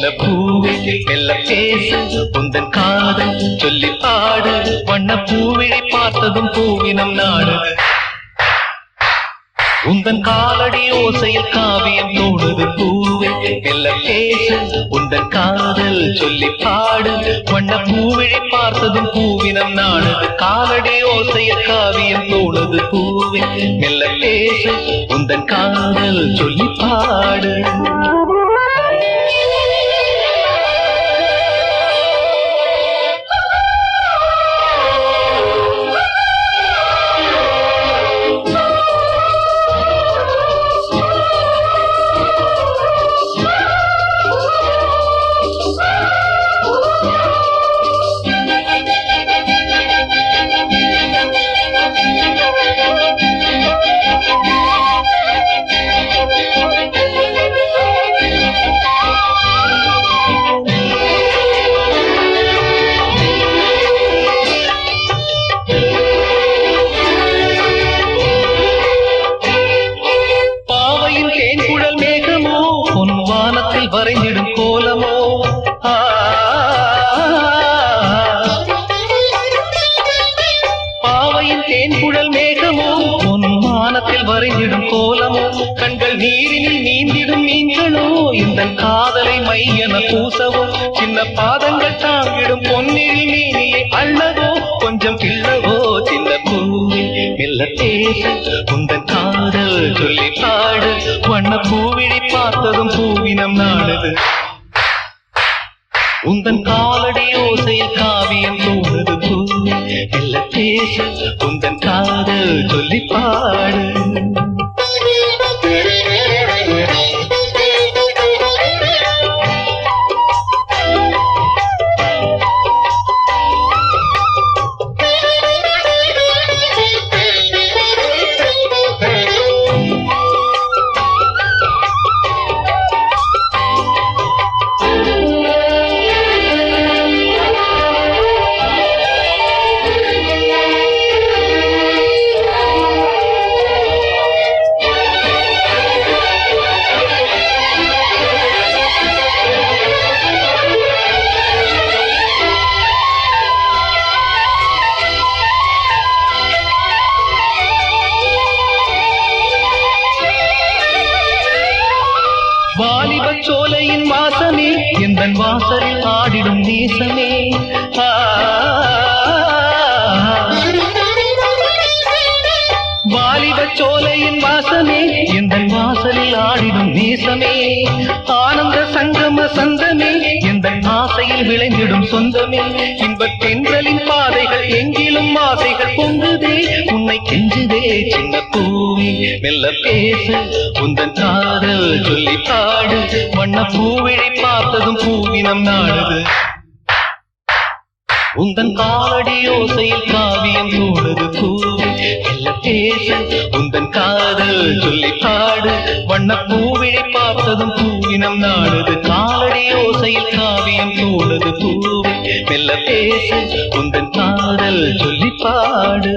சின்ன பூவே மெல்ல பேசு உந்தன் காதல் சொல்லி பாடு வண்ண பூவிழை பார்த்ததும் பூவினம் நாடு உந்தன் காலடி ஓசையில் காவியம் தோணுது பூவே மெல்ல பேசு உந்தன் காதல் சொல்லி பாடு வண்ண பூவிழை பார்த்ததும் பூவினம் நாடுது காலடி ஓசையில் காவியம் தோணுது பூவே மெல்ல பேசு உந்தன் காதல் சொல்லி பாடு வரைந்திடும் கோலமோ பாவையின் தேன்குழல் மேகமோ உன் வானத்தில் வரைந்திடும் கோலமோ கண்கள் நீரினில் நீந்திடும் மீன்களோ இந்த காதலை மையென பூசவோ சின்ன பாதங்கள் தாங்கிடும் பொன்னில் மீனியை அள்ளவோ கொஞ்சம் கிள்ளவோ சின்ன பூவி மெல்ல பேச உந்தன் காதல் சொல்லி பாடு வண்ண பூவிழி பார்த்ததும் பூவினம் நாடுது உந்தன் காலடி ஓசையில் காவியம் தோணுது பூவி மெல்ல பேச உந்தன் காதல் சொல்லி பாடு வாலிபச் சோலையின் வாசமே எந்தன் வாசலில் ஆடிடும் நேசமே வாலிபச் சோலையின் வாசமே எந்தன் வாசலில் ஆடிடும் நேசமே ஆனந்த சங்கம சந்தமே எந்தன் ஆசையில் விளைந்திடும் சொந்தமே இன்பத் தென்றலின் பாதைகள் எங்கிலும் ஆசைகள் பொங்குதே உன்னை கெஞ்சுதே சின்ன பூவி மெல்ல பேசு உந்தன் காதல் சொல்லி பாடு வண்ண பூவிழி பார்த்ததும் பூவினம் நாடுது உந்தன் காலடி ஓசையில் காவியம் தோணுது பூவி மெல்ல பேசு உந்தன் காதல் சொல்லி பாடு வண்ண பூவிழி பார்த்ததும் பூவினம் நாடுது காலடி ஓசையில் காவியம் தோணுது பூவி மெல்ல பேசு உந்தன் காதல் சொல்லி பாடு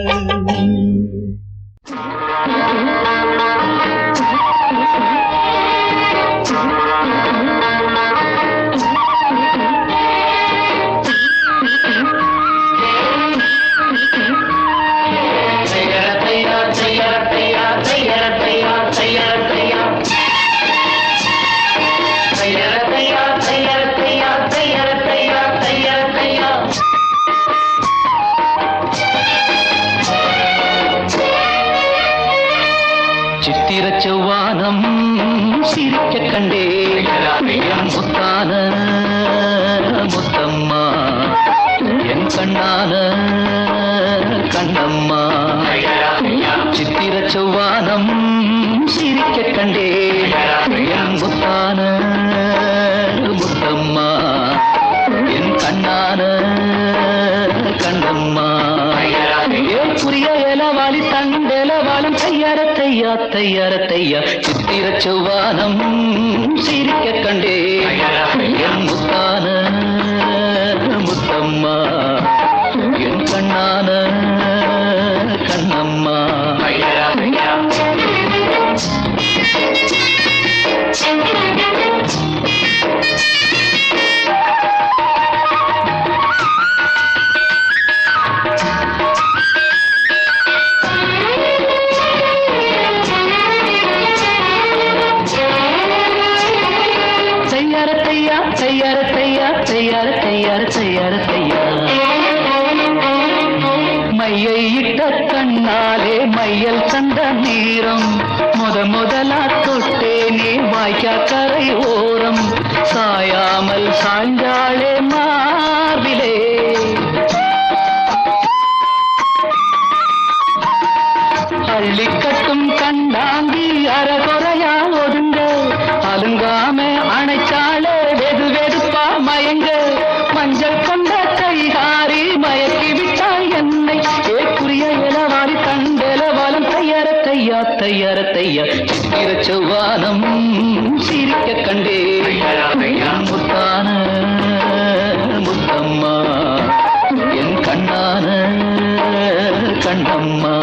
சித்திரச் செவ்வானம் சிரிக்க கண்டே முத்தான முத்தம்மா என் கண்ணான கண்ணம்மா சித்திரச் செவ்வானம் சிரிக்க கண்டே என் முத்தான முத்தம்மா என் கண்ணான கண்ணம்மா புரிய இலவாளி தண்டெலவாளும் தையார தையா தையார தையா சித்திரச் செவ்வானம் சிரிக்க கண்டே என் முத்தான முத்தம்மா என் கண்ணான கண்ணம்மா மையல் கண்ட நேரம் முதலா தொட்டேனே வாய்க்கா கரை ஓரம் சாயாமல் சாய்ந்தாளே மார்பிலே அள்ளிக்கட்டும் கண்டாங்கி அறகுறையா ஒதுங்க அலுங்காம அணைச்சாளே வெது வெதுப்பா மயங்க மஞ்சள் கொண்ட கைகாரி மயக்கி விட்டாள் என்னை ஏக்குரிய இளவாரி தண்டலவாலம் தையற தையா தையற தையா சித்திர செவ்வானம் சிரிக்க கண்டே முத்தான முத்தம்மா என் கண்ணான கண்ணம்மா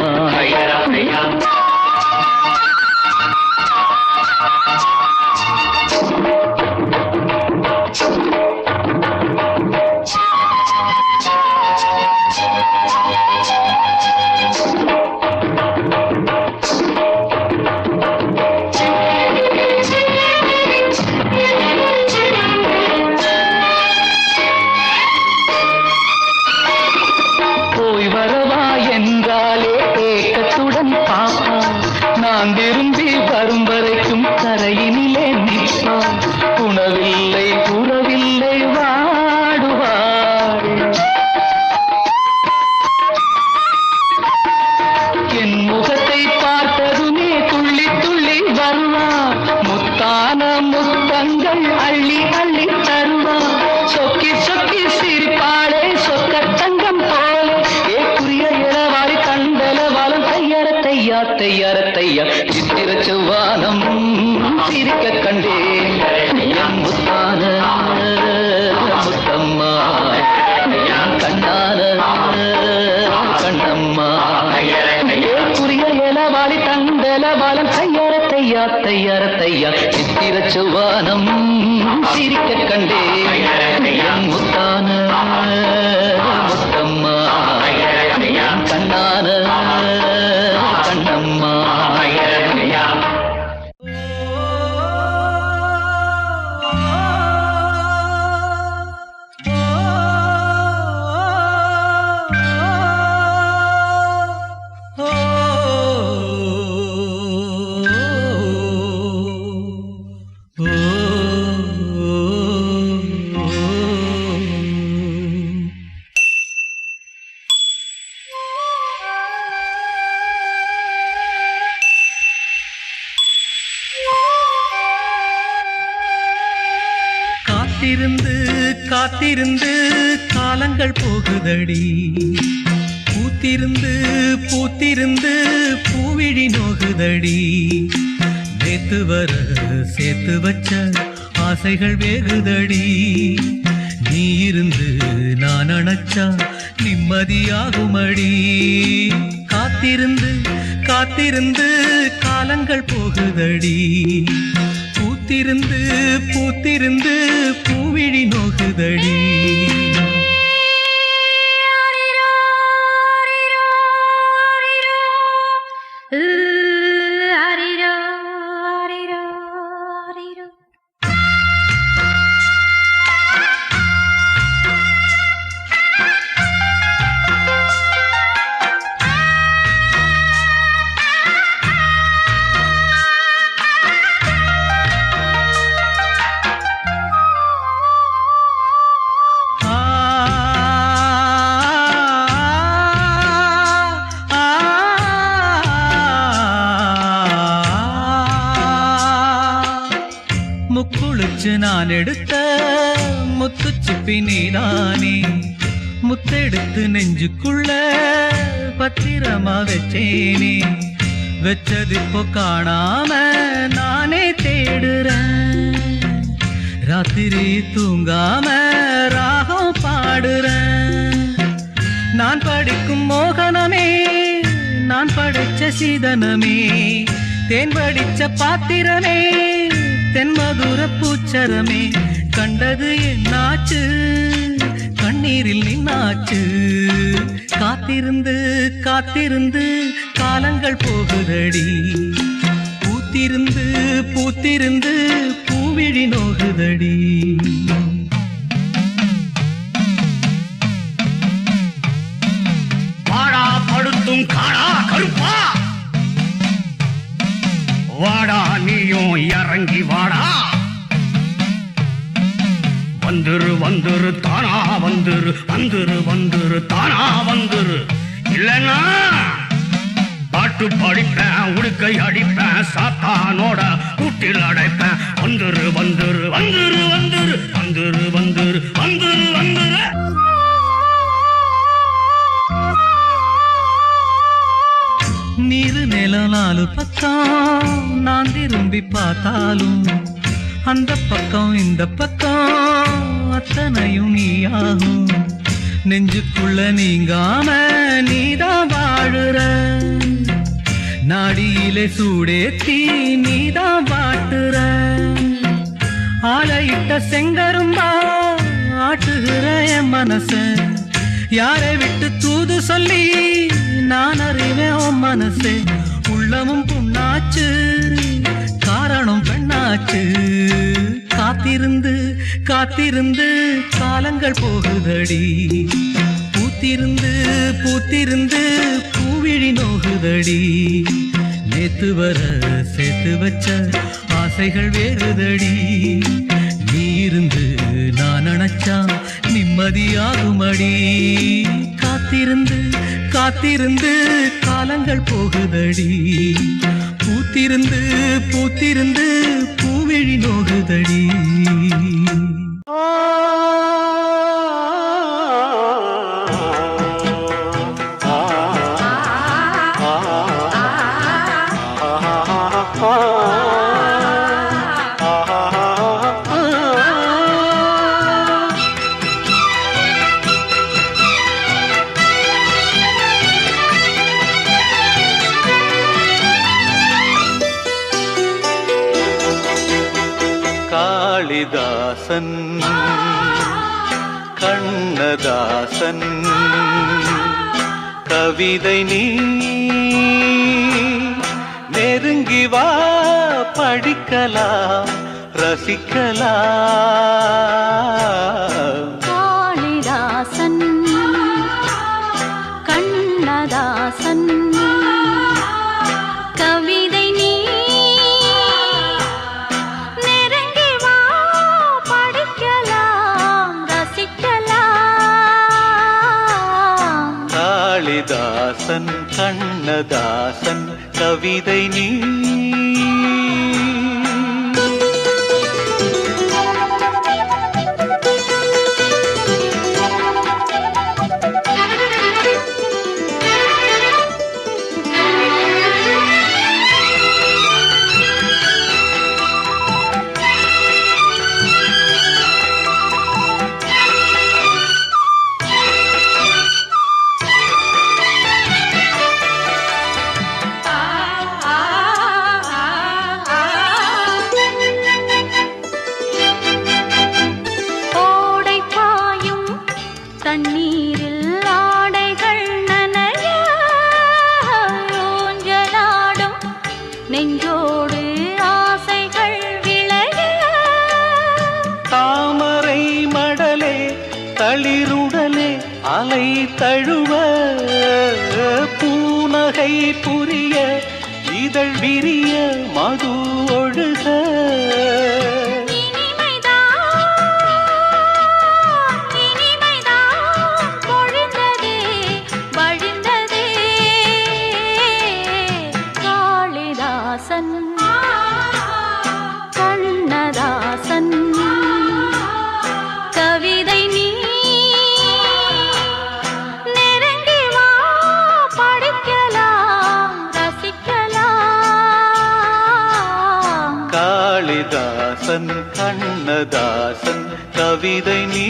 நான் விரும்பி வரும் வரைக்கும் கரையினிலே நிற்பான் உணவில்லை உறவில்லை வாடுவாள் என் முகத்தை பார்த்ததுமே துள்ளி துள்ளி வருவான் முத்தான முத்தங்கள் அள்ளி அள்ளி தருவான் சொக்கி சொக்கி சிரிப்பாளே சொக்க தங்கம் போல ஏக்குரிய இளவாரி கண்டலவாலம் தையற தையா தையற தையா சித்திர செவ்வானம் சிரிக்க கண்டேன் என் முத்தான முத்தம்மா கண்ணான கண்ணம்மா ஏக்குரிய இளவாரி தண்டலவாலம் தையற தையா தையற தையா சித்திர செவ்வானம் சிரிக்க கண்டேன் என் முத்தான முத்தம்மா கண்ணான கண்ணம்மா காத்திருந்து காத்திருந்து காலங்கள் போகுதடி பூத்திருந்து பூத்திருந்து பூவிழி நோகுதடி நேத்து வர சேர்த்து வச்ச ஆசைகள் வேகுதடி நீ இருந்து நான் அணைச்சா நிம்மதியாகுமடி காத்திருந்து காத்திருந்து காலங்கள் போகுதடி பூத்திருந்து பூத்திருந்து பூவிழி நோகுதடி முக்குளிச்சு நான் எடுத்த முத்துச்சிப்பி நீதானே முத்தெடுத்து நெஞ்சுக்குள்ள பத்திரமா வச்சேனே வச்சதிப்போ காணாம நானே தேடுறேன் ராத்திரி தூங்காம ராகம் பாடுறேன் நான் படிக்கும் மோகனமே நான் படைச்ச சீதனமே தேன் படிச்ச பாத்திரமே தென்மதுர பூச்சரமே கண்டது என்னாச்சு கண்ணீரில் நின்னாச்சு காத்திருந்து காத்திருந்து காலங்கள் போகுதடி பூத்திருந்து பூத்திருந்து பூவிழி நோகுதடி பாடா படுத்தும் காணா கருப்பா வாடா நீயும் இறங்கி வாடா. வந்துரு வந்துரு தானா வந்துரு, வந்துரு வந்துரு தானா வந்துரு. இல்லன்னா பாட்டு படிப்பேன், உடுக்கை அடிப்பேன், சாத்தானோட கூட்டில் அடைப்பேன். வந்துரு வந்துரு வந்துரு வந்துரு வந்துரு வந்துரு வந்துரு வந்துரு. நீரு நிலம் நாலு பக்கம் நான் திரும்பி பார்த்தாலும் அந்த பக்கம் இந்த பக்கம் அத்தனையும் நீயாகும். நெஞ்சுக்குள்ள நீங்காம நீதான் வாழுற, நாடியிலே சூடேத்தி நீதான் வாட்டுற. ஆளையிட்ட செங்கரும்பா ஆட்டுகிற என் மனச, யாரை விட்டு தூது சொல்லி நான் அறிவேன் உன் மனசே. உள்ளமும் புண்ணாச்சு காரணம் பெண்ணாச்சு, காத்திருந்து காத்திருந்து காலங்கள் போகுதடி. பூத்திருந்து பூத்திருந்து பூவிழி நோகுதடி. நேத்து வர சேர்த்து வச்ச ஆசைகள் வேறுதடி. நீ இருந்து நான் நினைச்சா நிம்மதியாகுமடி. காத்திருந்து காத்திருந்து காலங்கள் போகுதடி. பூத்திருந்து பூத்திருந்து பூவிழி நோகுதடி. காளிதாசன் கண்ணதாசன் கவிதை நீ நெருங்கி வா, படிக்கலாம் ரசிக்கலாம். காளிதாசன் கண்ணதாசன் கவிதை நீ நெருங்கி வா, படிக்கலாம் ரசிக்கலாம். காளிதாசன் கண்ணதாசன் கவிதை நீ. தண்ணீரில் ஆடைகள் நனைய ஊஞ்சலாடும் நெஞ்சோடு ஆசைகள் விளைய. தாமரை மடலே தளிருடலே அலை தழுவ, பூநகை புரிய இதழ் விரிய மது ஒழுக. கண்ணதாசன் கவிதை நீ நெருங்கி வா, படிக்கலாம் ரசிக்கலாம். காளிதாசன் கண்ணதாசன் கவிதை நீ.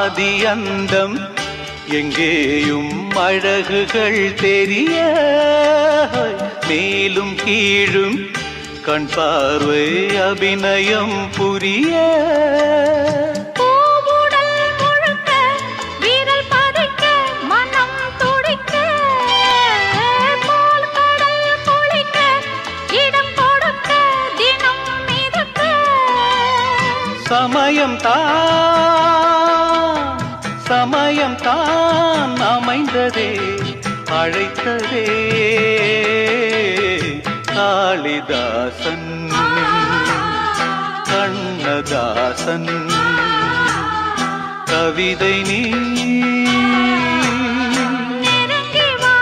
ஆதி அந்தம் எங்கேயும் அழகுகள் தெரிய மேலும் கீழும் கண் பார்வை அபிநயம் புரிய பூவுடல் முழுக்க வீரல் பதிக்க மனம் துடிக்க பால் கடல் குளிக்க இடம் கொடுக்க தினம் மிதக்க சமயம் தான் அமைந்ததே அழைத்ததே காளிதாசன் கண்ணதாசன் கவிதை நீ நெருங்கி வா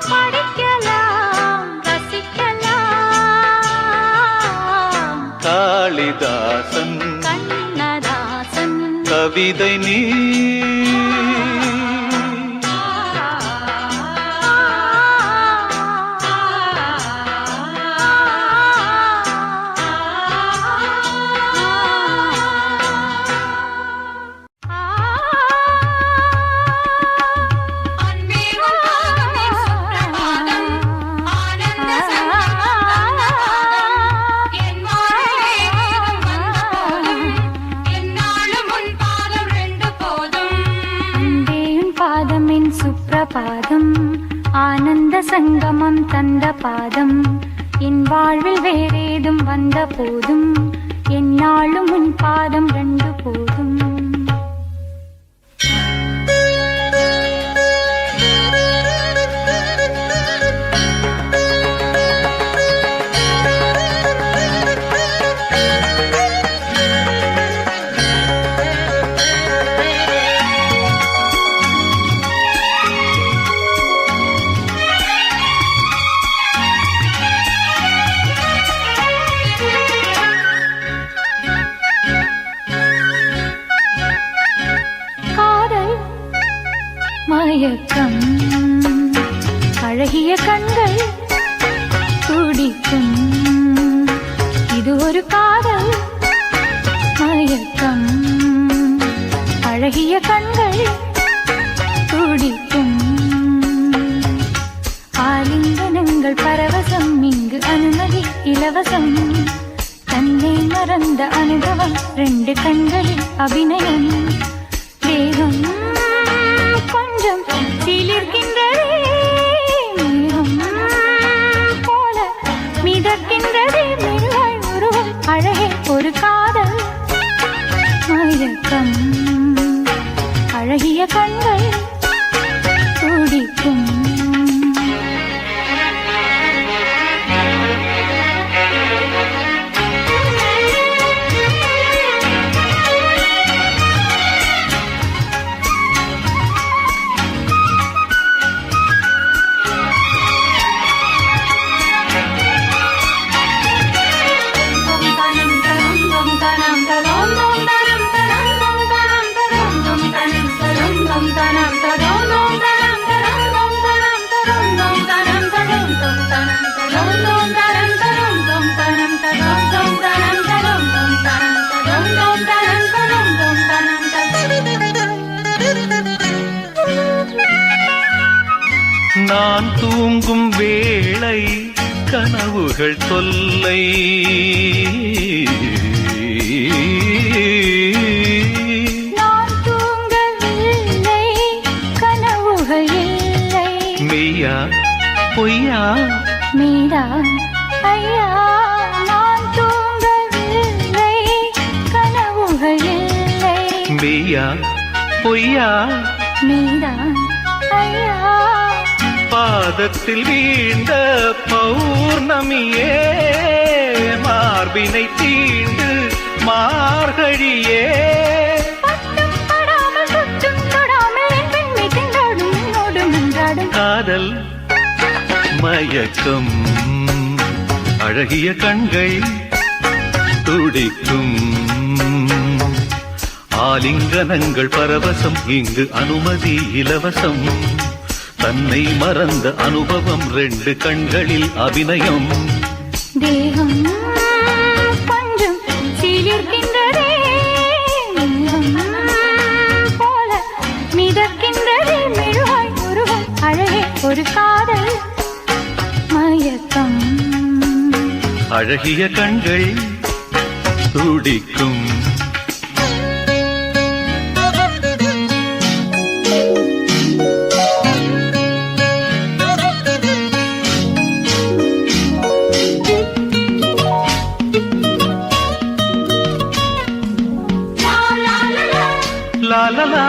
படிக்கலாம் ரசிக்கலாம் காளிதாசன் கண்ணதாசன் கவிதை நீ சுப்ரபாதம் ஆனந்த சங்கமம் தந்த பாதம் என் வாழ்வில் வேறேதும் வந்த போதும் என்னாலும் உன் பாதம் ரெண்டு போதும் மயக்கம் அழகிய கண்கள் துடிக்கும் இது ஒரு காதல் மயக்கம் அழகிய கண்கள் துடிக்கும் ஆலிங்கனங்கள் பரவசம் இங்கு அனுமதி இலவசம் தன்னை மறந்த அனுபவம் ரெண்டு கண்களில் அபிநயம் தேகம் கொஞ்சம் சிலிர்க்கின்றதே மேகம் போல மிதக்கின்றதே மெல்வாய் உருவம் அழகே ஒரு காதல் மயக்கம் அழகிய கண்கள் துடிக்கும் நான் தூங்கும் வேளை கனவுகள் தொல்லை நான் தூங்கவில்லை கனவுகள் இல்லை மெய்யா பொய்யா மீரா ஐயா நான் தூங்கவில்லை கனவுகள் இல்லை மெய்யா பொய்யா மீரா ஐயா பாதத்தில் வீழ்ந்த பௌர்ணமியே மார்பினை தீண்டு மார்கழியே பட்டும் படாமல் தொட்டும் தொடாமல் என் பெண்மை திண்டாடும் என்னோடும் நின்றாடும் காதல் மயக்கம் அழகிய கண்கள் துடிக்கும் ஆலிங்கனங்கள் பரவசம் இங்கு அனுமதி இலவசம் தன்னை மறந்த அனுபவம் ரெண்டு கண்களில் அபிநயம் தேகம் கொஞ்சம் சிலிர்க்கின்றதே மேகம் அழகிய கண்கள் துடிக்கும். லா லா லா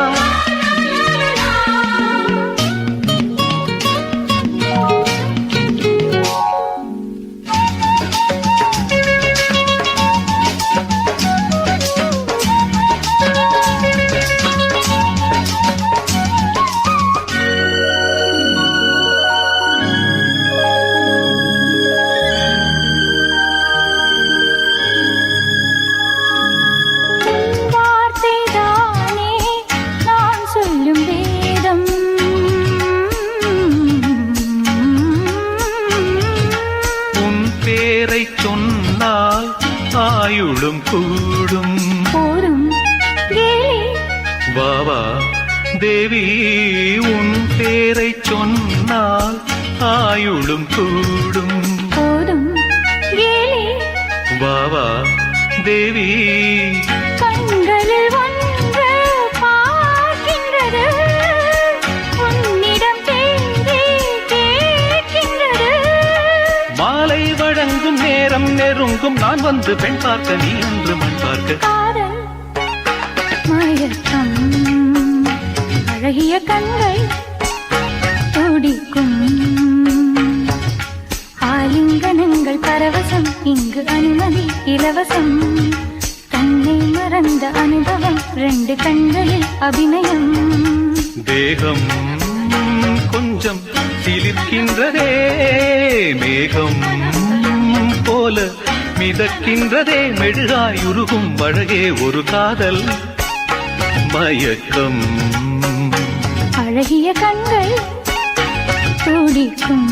வார்த்தைதானே நான் சொல்லும் வேதம். உன் பேரை சொன்னால் ஆயுளும் கூடும். போரும் கேலி வாவா தேவி, உன் பேரை சொன்னால் ஆயுளும் கூடும். போரும் கேலி வாவா தேவி, கண்களில் ஒன்று பார்க்கின்றது, உன்னிடம் தேடி கேட்கின்றது. மாலை வழங்கும் நேரம் நெருங்கும், நான் வந்து பெண் பார்க்க நீ என்று மண் பார்க்க. காதல் மயக்கம், அழகிய கண்கள் துடிக்கும். ஆலிங்கனங்கள் பரவசம், இங்கு அனுமதி இலவசம். தன்னை மறந்த அனுபவம், 2 கண்களில் அபிநயம். தேகம் கொஞ்சம் சிலிர்க்கின்றதே, மேகம் போல மிதக்கின்றதே. மெழுகாய் உருகும் அழகே ஒரு காதல் மயக்கம். அழகிய கண்கள் துடிக்கும்.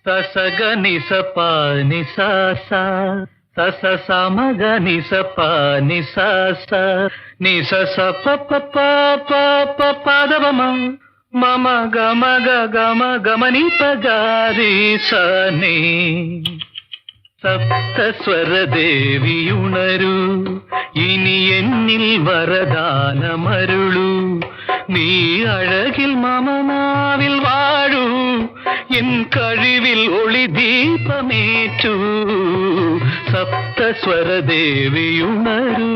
சசக நிசப நிசாசா சச சமக நிசப நிசாசா நிசச பப்ப பதவம மம கம கம கமனி பகாரி சனே. സപ്തസ്വര ദേവിയുണരൂ, ഇനി എന്നിൽ വരദാനമരുളൂ. നീ അഴകിൽ മമനാവിൽ വാഴൂ, എൻ കഴിവിൽ ഒളി ദീപമേറ്റൂ. സപ്തസ്വര ദേവിയുണരൂ.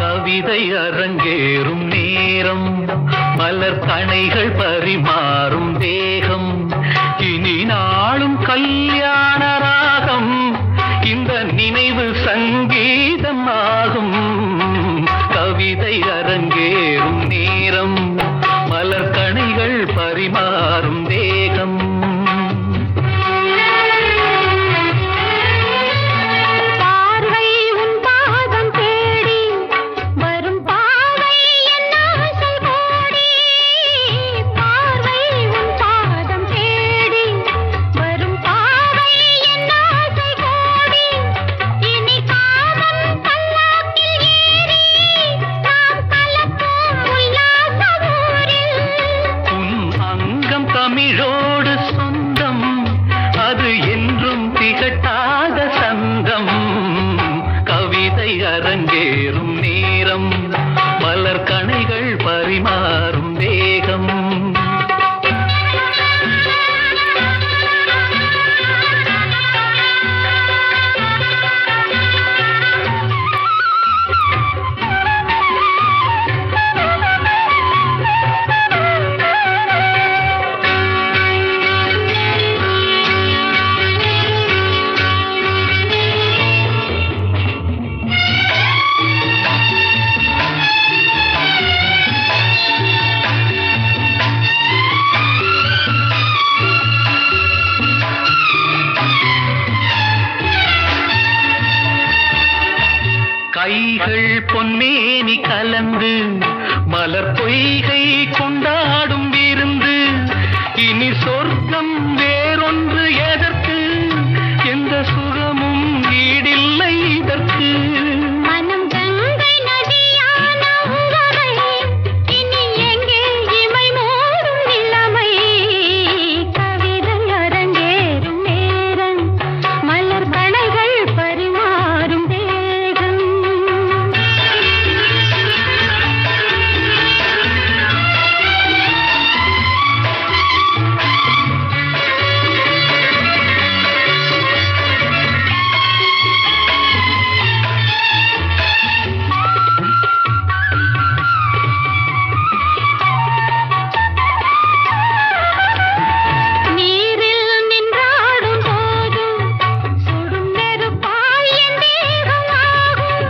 கவிதை அரங்கேறும் நேரம், மலர் கணைகள் பரிமாறும் தேகம். இனி நாளும் கல்யாண ராகம், இந்த நினைவு சங்கீதம் ஆகும். கவிதை அரங்கேறும் நேரம், மலர் கணைகள் பரிமாறும் தேகம். தமிழோடு சொந்தம், அது என்றும் திகட்டாத சந்தம். கவிதை அரங்கேறும் நேரம், மலர் கணைகள் பரிமாறும் வேகம். இனி சொர்க்கம் வேறொன்று எதற்கு, எந்த சுகமும் ஈடில்லை இதற்கு. மனம் கங்கை நதியான உறவை, இனி எங்கே இமை மூடும் நிலைமை. கவிதை அரங்கேறும் நேரம், மலர் கணைகள் பரிமாறும் தேகம். நீரில் நின்றாடும் போதும் சுடும் நெருப்பாய் என் தேகமாகும்.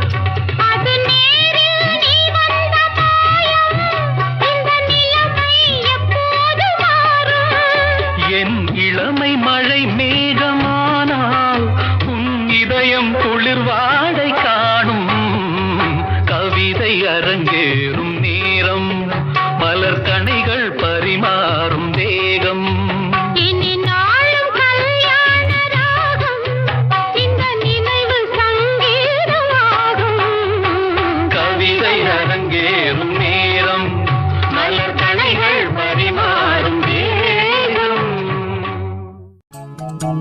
அது நேரில் நீ வந்த மாயம், இந்த நிலைமை எப்போது மாறும்? என் இளமை மழை மேகமானால் உன் இதயம் குளிர் வாடை காணும். கவிதை அரங்கேறும் நேரம், மலர் கணைகள் பரிமாறும் தேகம். இனி நாளும் கல்யாண ராகம், இந்த நினைவு சங்கீதமாகும். கவிதை அரங்கேறும் நேரம், மலர் கணைகள் பரிமாறும் தேகம்.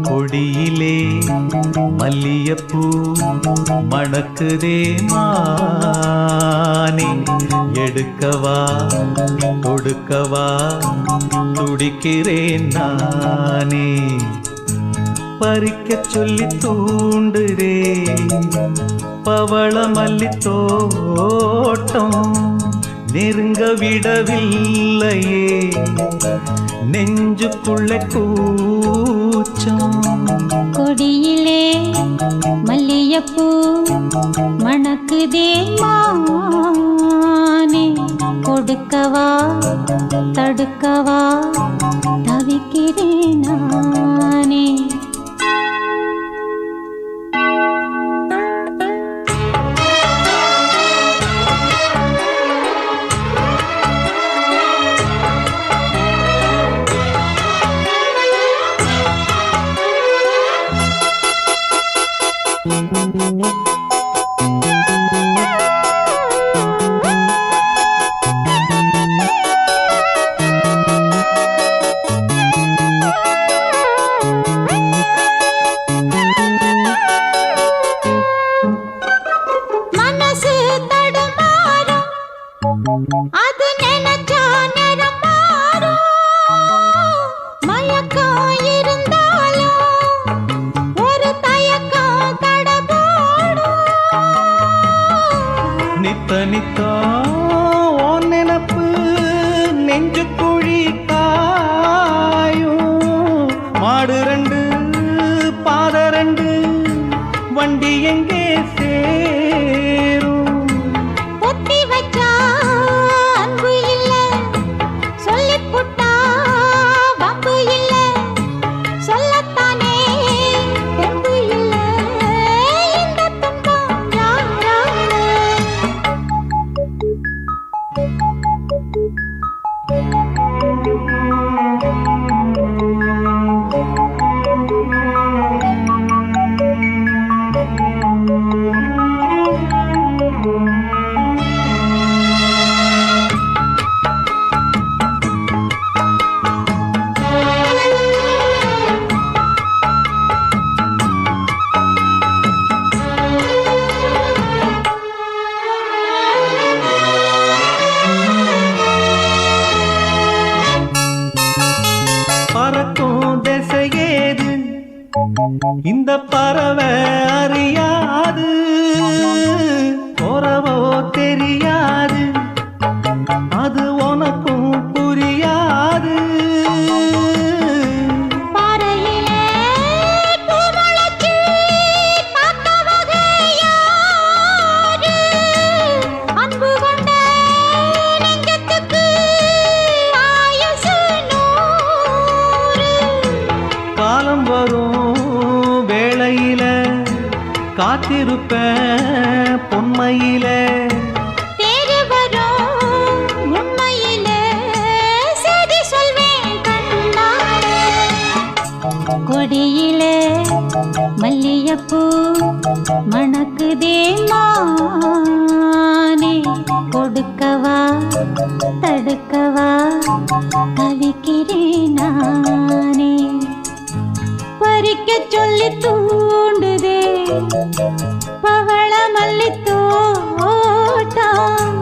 கொடியிலே மல்லியப்பூ மணக்குதே மானே, எடுக்கவா கொடுக்கவா துடிக்கிறேன் நானே. பறிக்கச் சொல்லி தூண்டுதே பவள மல்லித்தோட்டம், நெருங்க விடவில்லையே நெஞ்சுக்குள்ள கூச்சம். கொடியிலே மல்லியப்பூ மணக்குதே மானே, கொடுக்கவா தடுக்கவா தவிக்கிறேன் நானே. மனசு தடுமாறும், அது நினைச்சா நேரம் மாறும். மயக்கம் இருந்தாலும் ஒரு தயக்கம் தடபோடும். நித்த நித்தா உன் நினப்பு நெஞ்சு குழி காயும். மாடு ரெண்டு பாத ரெண்டு வண்டி எங்கே சேரும்? பொத்தி வச்சா அன்பு இல்ல, சொல்லிப் புட்டா வம்பு இல்ல. சொல்லத்தானே தெம்பு இல்ல, இந்த துன்பம் யாரால? பறக்கும் திசையேது இந்த பறவை அறியாது, உறவோ தெரியாது, அது உனக்கும் புரியாது. பாறையிலே பூ முளைச்சு பார்த்த வகை யாரு? அன்பு கொண்ட நெஞ்சத்துக்கு ஆயுசு 100. காலம் வரும் வேளையில காத்திருப்பேன் பொன்மையில. தேடி வரும் உண்மையிலே செய்தி சொல்வேன் கண்ணா. மணக்குதே மானே கொடுக்கவா தடுக்கவா தவிக்கிறேன் நானே பறிக்க சொல்லி தூண்டுதே பவள மல்லி தோட்டம்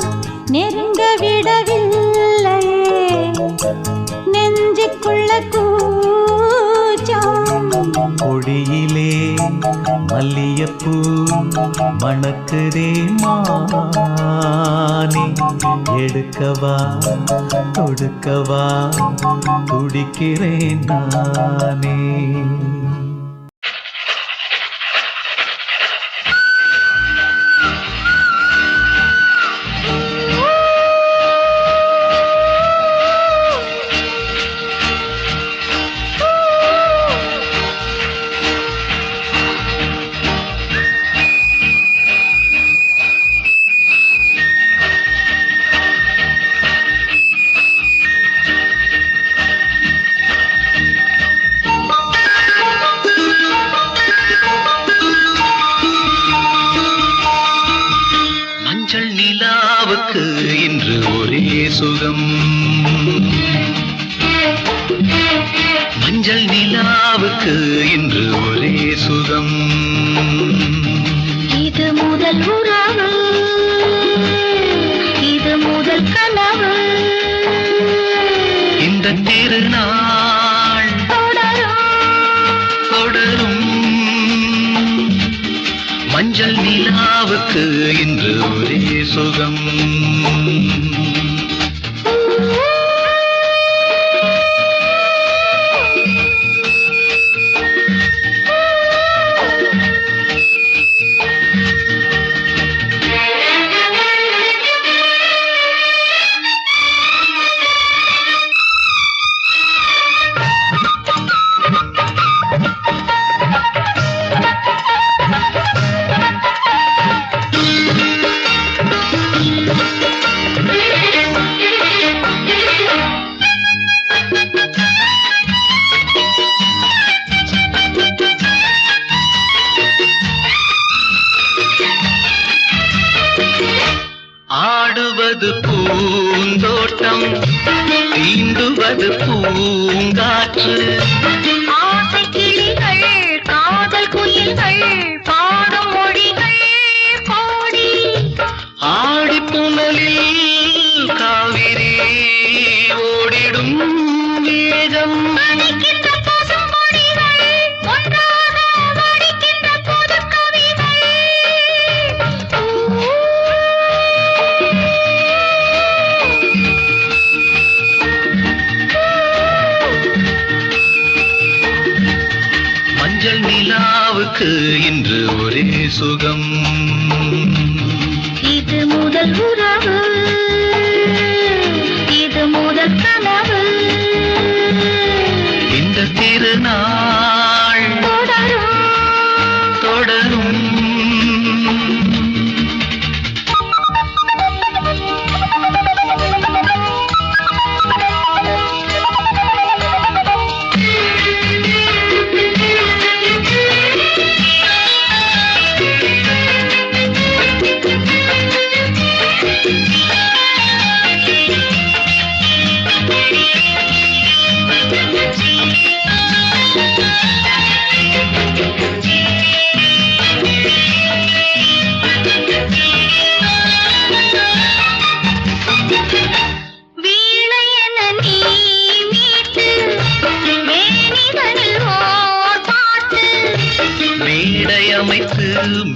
நெருங்க விடவில்லையே நெஞ்சுக்குள்ள கூச்சம் கொடியிலே மல்லியப்பூ மணக்குதே மானே எடுக்கவா தொடுக்கவா துடிக்கிறேன் நானே. இன்று ஒரே சுகம் மஞ்சள் நிலாவுக்கு இன்று ஒரே சுகம் இது முதல் உறவு இது முதல் கனவு இந்த திருநாள் தொடரும் மஞ்சள் நிலாவுக்கு இன்று ஒரே சுகம் ஆடுவது பூந்தோட்டம் தீண்டுவது பூங்காற்று ஆசை கிளிகள் காதல் குயில்கள் பாடும் மொழிகள் பாடி ஆடி புனலில் காவிரி ஓடிடும் வேகம் மணிக்கின்ற பசும் கொடிகள் ஒன்றாக வடிக்கின்ற புது கவிகள் மஞ்சள் நிலாவுக்கு இன்று ஒரே சுகம் இது முதல் உறவு இது முதல் கனவு இந்த திருநாள் தொடரும் மேடையமைத்து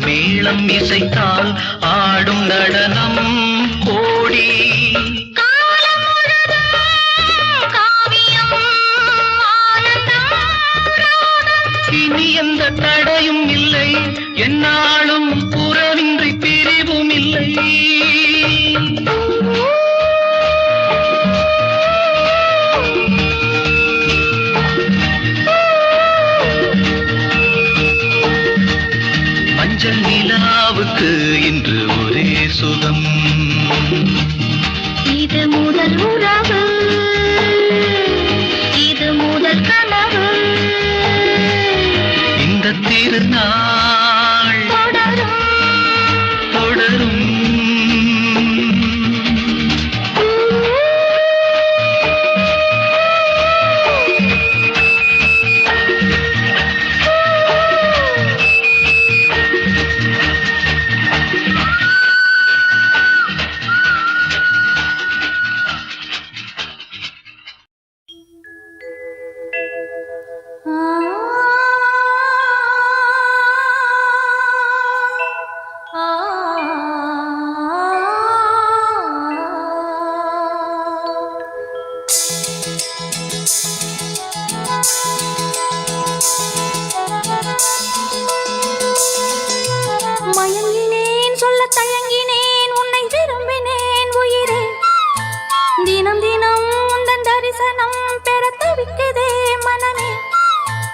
மேளம் இசைத்தால் ஆடும் நடனம் கோடி இனி எந்த தடையும் இல்லை என்னாலும் புறவின்றி பிரிவும் இல்லை மஞ்சள் நிலாவுக்கு இன்று ஒரே சுகம் இது முதல் உறவு இது முதல் கனவு இந்த திருநாள்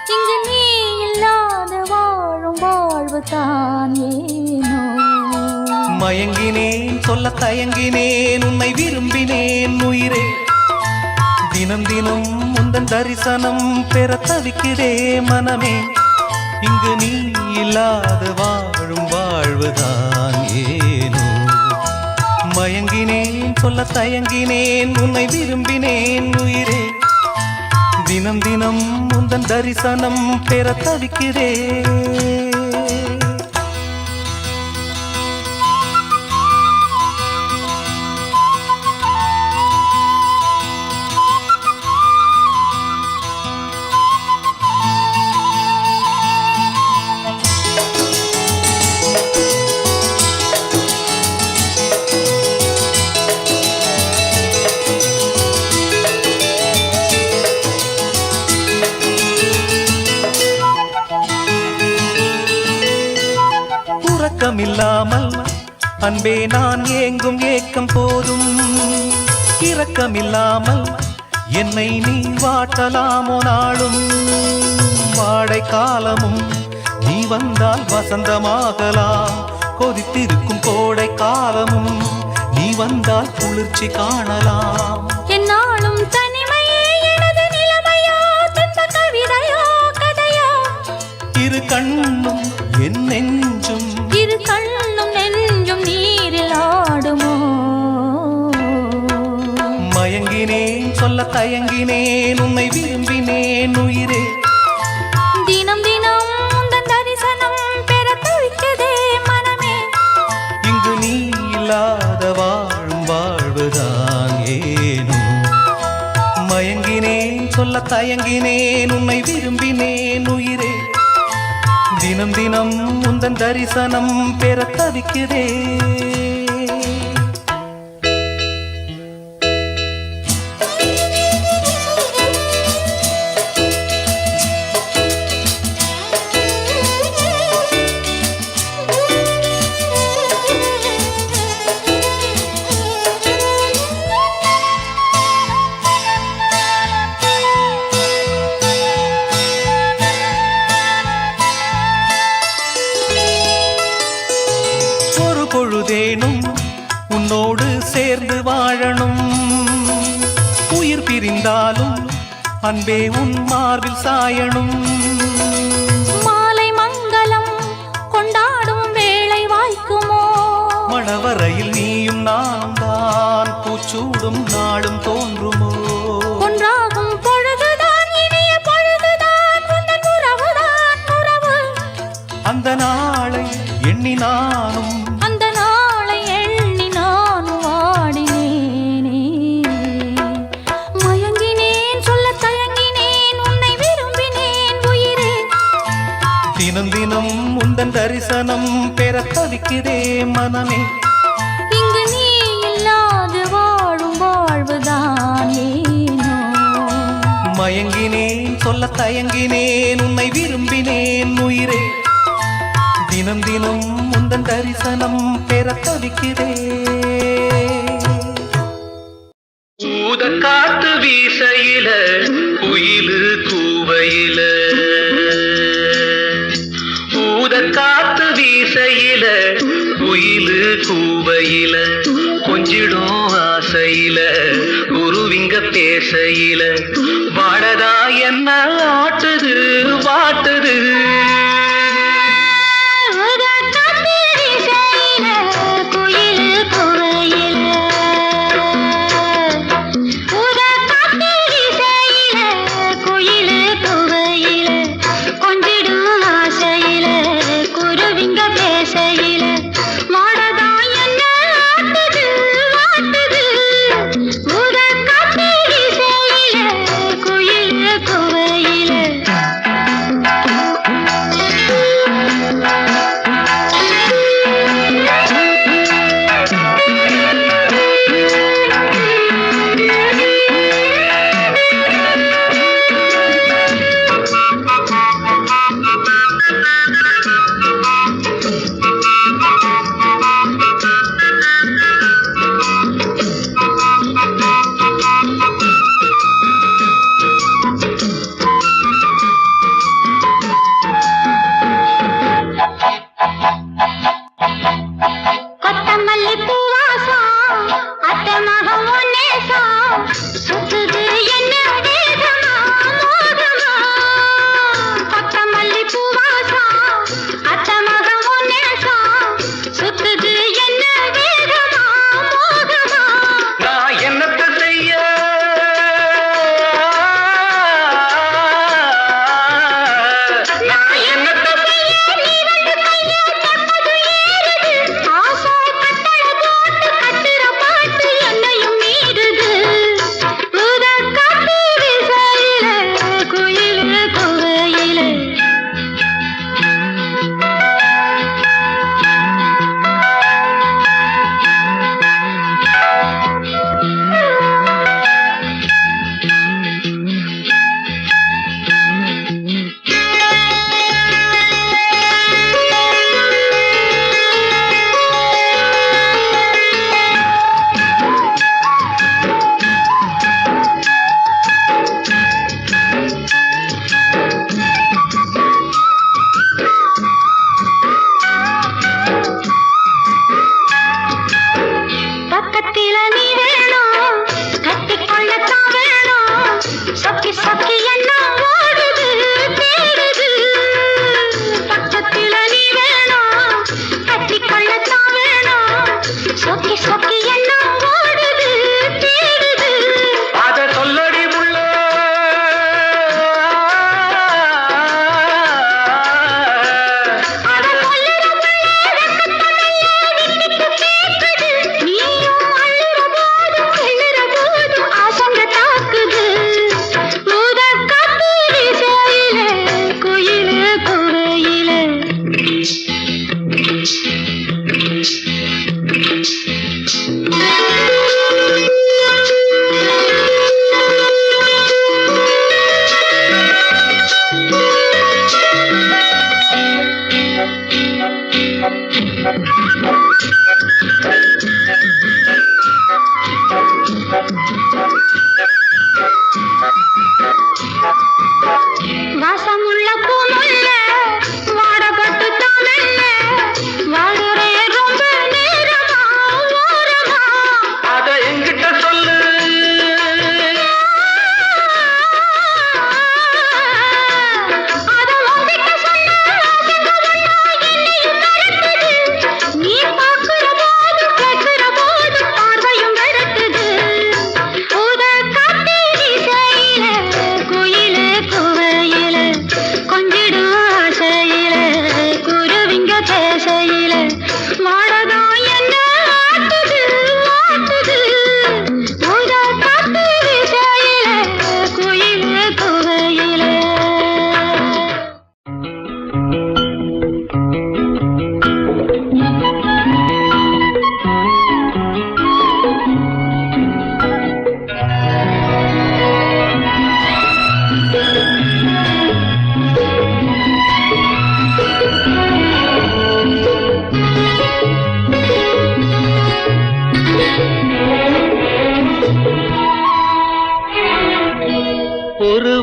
இங்கு நீ இல்லாத வாழும் வாழ்வு தான் ஏனோ மயங்கினேன் சொல்ல தயங்கினேன் உன்னை விரும்பினேன் உயிரே தினம் தினம் முந்தன் தரிசனம் பெற தவிக்கிறே மனமே இங்கு நீ இல்லாத வாழும் வாழ்வுதான் ஏனோ மயங்கினேன் சொல்ல தயங்கினேன் உன்னை விரும்பினேன் உயிரே தினம் தினம் முந்தன் தரிசனம் பெற தவிக்கிறே இரக்கமில்லாமல் அன்பே நான் ஏங்கும் ஏக்கம் போதும் இரக்கமில்லாமல் என்னை நீ வாட்டலாமோ நாளும் வாடை காலமும் நீ வந்தால் வசந்தமாகலாம் கொதித்திருக்கும் கோடை காலமும் நீ வந்தால் குளிர்ச்சி காணலாம் என்னாலும் தனிமையே எனது நிலைமையோ துன்ப கவிதையோ கதையோ இரு கண்ணும் என் நெஞ்சும் இரு கண்ணும் நெஞ்சும் நீரில் ஆடுமோ மயங்கினேன் சொல்ல தயங்கினேன் உன்னை விரும்பினேன் உயிரே தினம் தினம் உந்தன் தரிசனம் பெற தவிக்குதே மனமே இங்கு நீ இல்லாத வாழும் வாழ்வுதான் ஏனோ மயங்கினேன் சொல்ல தயங்கினேன் உன்னை விரும்பினேன் உயிரே தினம் தினம் உந்தன் தரிசனம் பெற தவிக்கிறே பொழுதேனும் உன்னோடு சேர்ந்து வாழணும் உயிர் பிரிந்தாலும் அன்பே உன் மார்பில் சாயணும் மாலை மங்களம் கொண்டாடும் வேளை வாய்க்குமோ மணவரையில் நீயும் நான் தான் பூச்சூடும் நாடும் தோன்றுமோ ஒன்றாகும் பொழுதுதான் இனிய பொழுதுதான் உந்தன் உறவுதான் உறவு அந்த நாளை எண்ணி நானும் அந்த நாளை எண்ணி நானும் வாடினேனே மயங்கினேன் சொல்ல தயங்கினேன் உன்னை விரும்பினேன் உயிரே தினம் தினம் உந்தன் தரிசனம் பெற தவிக்கிறே மனமே இங்கு நீ இல்லாது வாழும் வாழ்வுதான் ஏனோ மயங்கினேன் சொல்ல தயங்கினேன் உன்னை விரும்பினேன் உயிரே தினம் தினம் உந்தன் தரிசனம் பெற தவிக்கிறே ஊத காத்து வீசையில குயிலு கூவையில ஊத காத்து வீசையில குயிலு கூவையில கொஞ்சிடும் ஆசையில குருவிங்க பேசையில வாடதா என்ன ஆட்டுது வாட்டுது குயில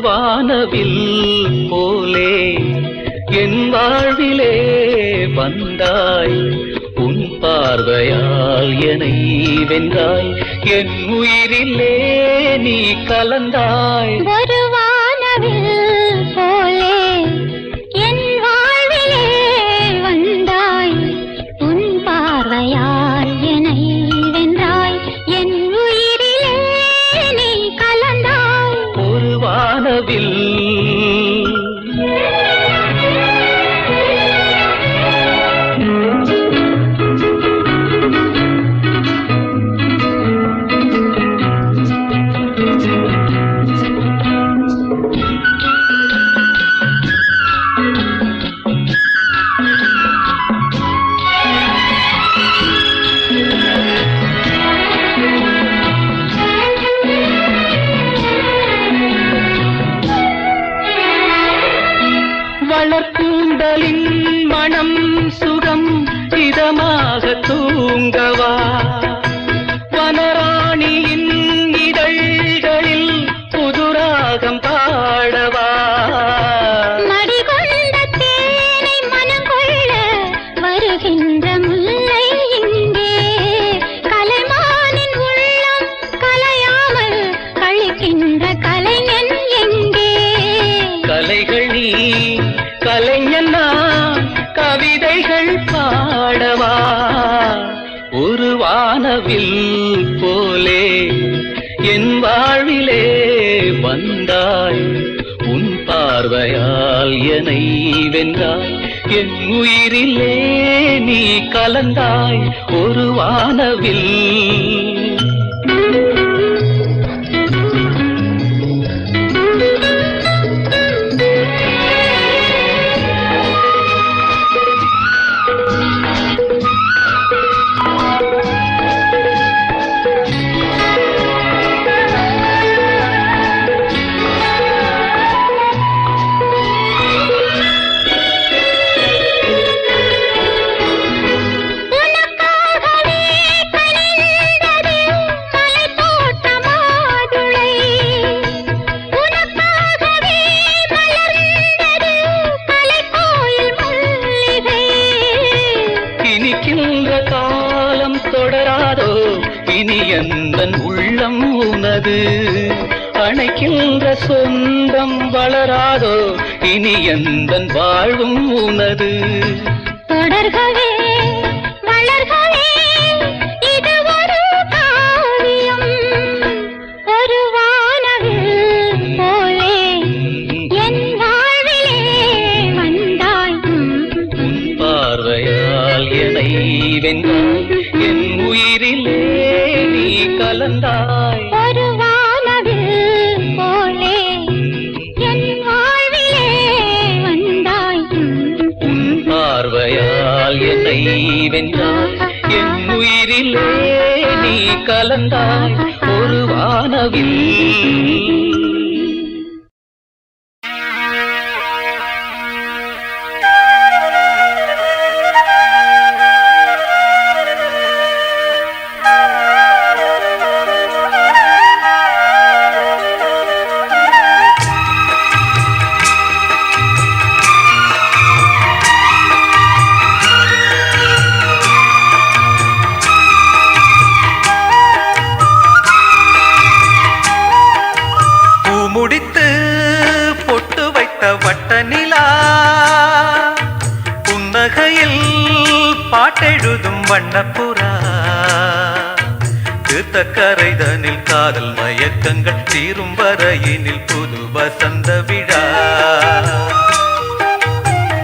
வானவில் போலே என் வாழ்விலே வந்தாய் உன் பார்வையால் என்னை வென்றாய் என் உயிரிலே நீ கலந்தாய் ஒரு வானவில் போலே என் வாழ்விலே வந்தாய் உன் பார்வையால் என்னை வென்றாய் என் உயிரிலே நீ கலந்தாய் ஒரு வானவில் வளர்க்கூந்தலின் மனம் சுகம் இதமாக தூங்கவா வனராணியின் இதழ்களில் புதுராகம் பாடவா மடிகொண்ட தேனை மனம் கொள்ள வருகின்ற முல்லை இங்கே கலைமானின் உள்ளம் கலையாமல் கழிக்கின்ற கலைஞன் எங்கே கலைகள் நீ கலைஞன் நான் கவிதைகள் பாடவா ஒரு வானவில் போலே என் வாழ்விலே வந்தாய் உன் பார்வையால் என்னை வென்றாய் என் உயிரிலே நீ கலந்தாய் ஒரு வானவில் தொடராதோ இனி எந்தன் உள்ளம் உனது அணைக்கின்ற சொந்தம் வளராதோ இனி எந்தன் வாழ்வும் உனது தொடர்கவே வளர்கவே இது ஒரு காவியம் ஒரு வானவில் போலே என் வாழ்விலே வந்தாய் உன் பார்வையால் என்னை வென்றாய் என் உயிரிலே நீ கலந்தாய் ஒரு வானவில் போலே என் வாழ்விலே வந்தாய் உன் பார்வையால் என்னை வென்றாய் என் உயிரிலே நீ கலந்தாய் ஒரு வானவில் முடித்து பொட்டு வைத்த வட்ட நிலா புன்னகையில் பாட்டெழுதும் வண்ணப்புறா தீர்த்தக்கரைதனில் காதல் மயக்கங்கள் தீரும் வரையினில் புது வசந்த விழா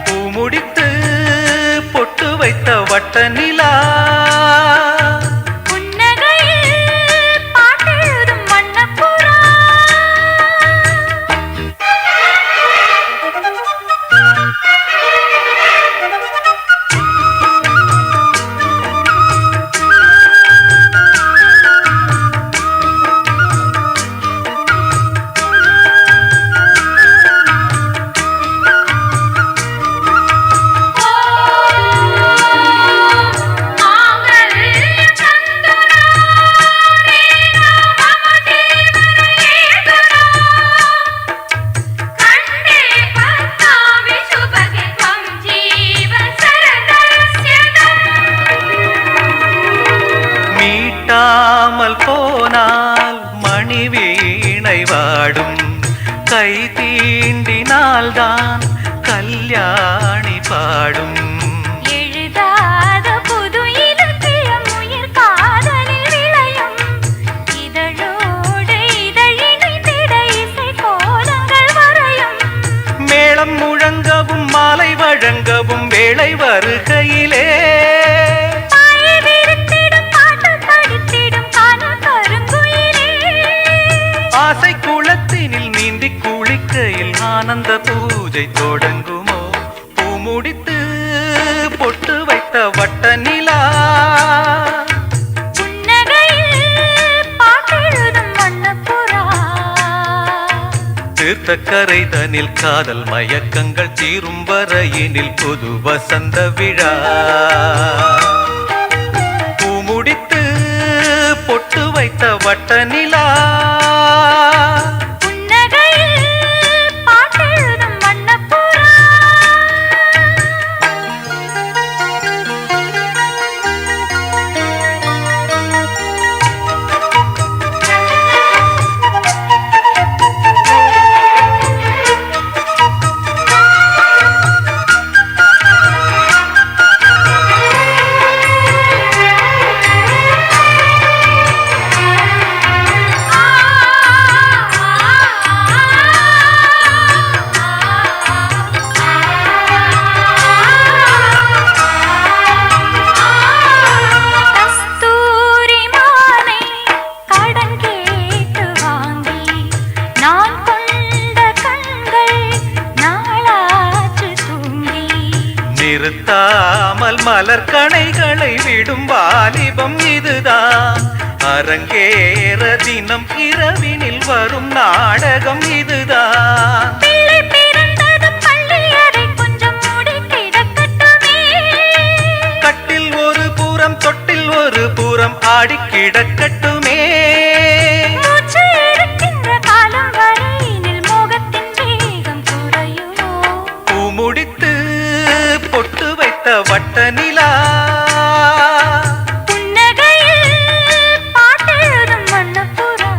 பூ முடித்து பொட்டு வைத்த வட்ட நிலா தீண்டினால்தான் கல்யாணி பாடும். எழுதாத புது இலக்கியம் உயிர் காதலில் விளையும். இதழோடு இதழிணைந்திட இசை கோலங்கள் வரையும். மேளம் முழங்கவும் மாலை வழங்கவும் வேளை வருகையிலே பாயை விரித்திடும் பாட்டு படித்திடும் காணல் கருங்குயிலே. ஆசை குளத்தினில் நீந்தி குளிக்கையில் ஆனந்த பூஜை தொடங்குமோ? பூ முடித்து பொட்டு வைத்த வட்ட நிலா புன்னகையில் பாட்டெழுதும் வண்ணப்புறா. தீர்த்த கரைதனில் காதல் மயக்கங்கள் தீரும் வரையினில் புது வசந்த விழா. பூ முடித்து பொட்டு வைத்த வட்ட நிலா புன்னகையில் பாட்டெழுதும் வண்ணப்புறா. கஸ்தூரி மானை கடன் கேட்டு வாங்கி நான் கொண்ட கண்கள் நாளாச்சு தூங்கி. நிறுத்தாமல் மலர் கணைகளை விடும் வாலிபம் இதுதான். அரங்கேற தினம் இரவினில் வரும் நாடகம் இதுதான். பிள்ளை பிறந்தது பள்ளி அறை கொஞ்சம் மூடி கிடக்கட்டுமே. கட்டில் ஒரு புறம் தொட்டில் ஒரு புறம் ஆடி கிடக்கட்டுமே. மூச்சு எடுக்கின்ற காலம் வரையினில் மோகத்தின் வேகம் குறையுமோ? பூ முடித்து பொட்டு வைத்த வட்ட நிலா புன்னகையில் பாட்டெழுதும் வண்ணப்புறா.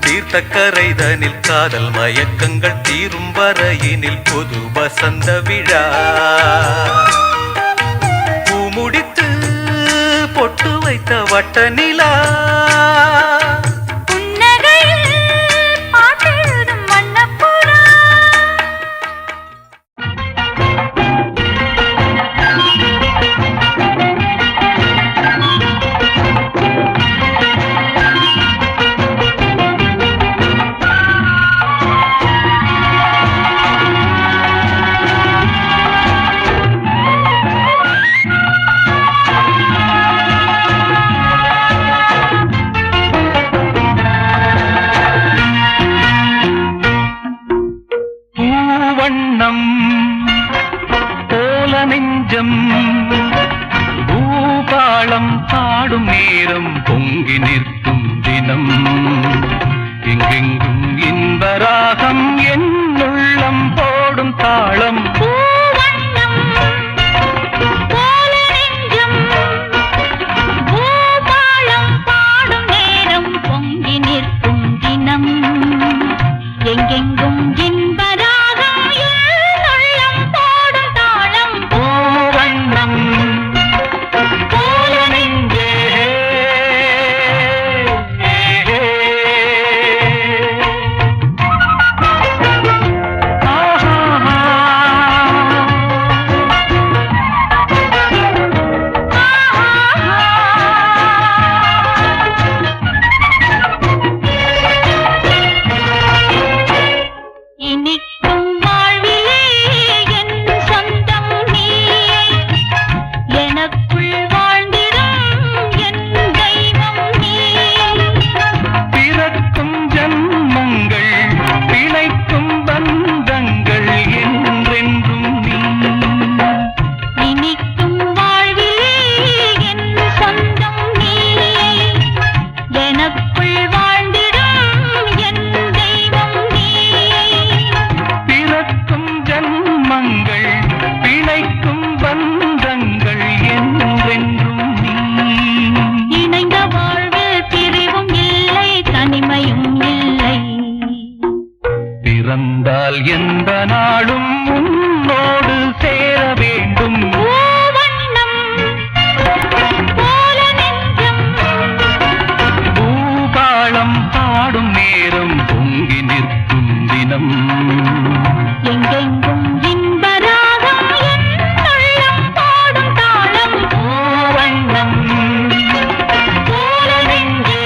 தீர்த்த கரைதனில் காதல் மயக்கங்கள் தீரும் வரையினில் புது வசந்த விழா. பூ முடித்து பொட்டு வைத்த வட்ட நிலா புன்னகையில் பாட்டெழுதும் வண்ணப்புறா. பிறந்தால் எந்த நாளும் உன்னோடு சேர வேண்டும். பூபாளம் பாடும் நேரம் பொங்கி நிற்கும் தினம் எங்கெங்கும் இன்பராகம் உள்ளம் பாடும் தாளம் பூவண்ணம் போல நெஞ்சே.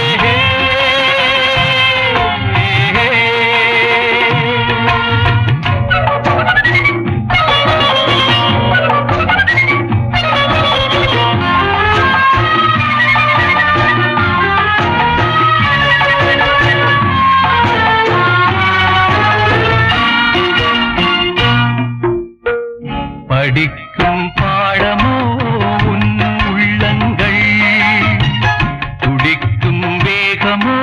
படிக்கும் பாடமோ உன் உள்ளங்கள், துடிக்கும் வேகமோ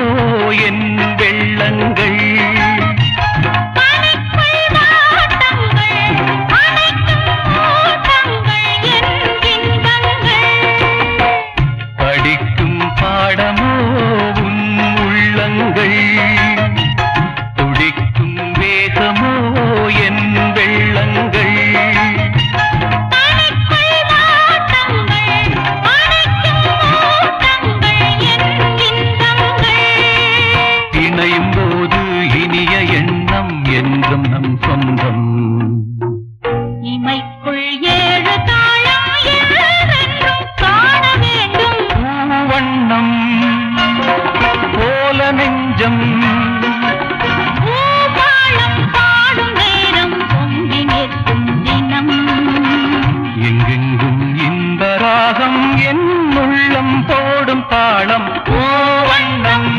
என் வெள்ளங்கள். படிக்கும் பாடமோ உன் உள்ளங்கள், துடிக்கும் வேகமோ என் வெள்ளங்கள். இணையும் போது இனிய எண்ணம் என்றும் நம் சொந்தம். இமைக்குள் ஏழு தாளம் என்றும் காண வேண்டும். பூவண்ணம் போல நெஞ்சம் பூபாளம் பாடும் நேரம் பொங்கி நிற்கும் தினம் எங்கெங்கும் இன்பராகம் என் உள்ளம் போடும் தாளம். பூவண்ணம்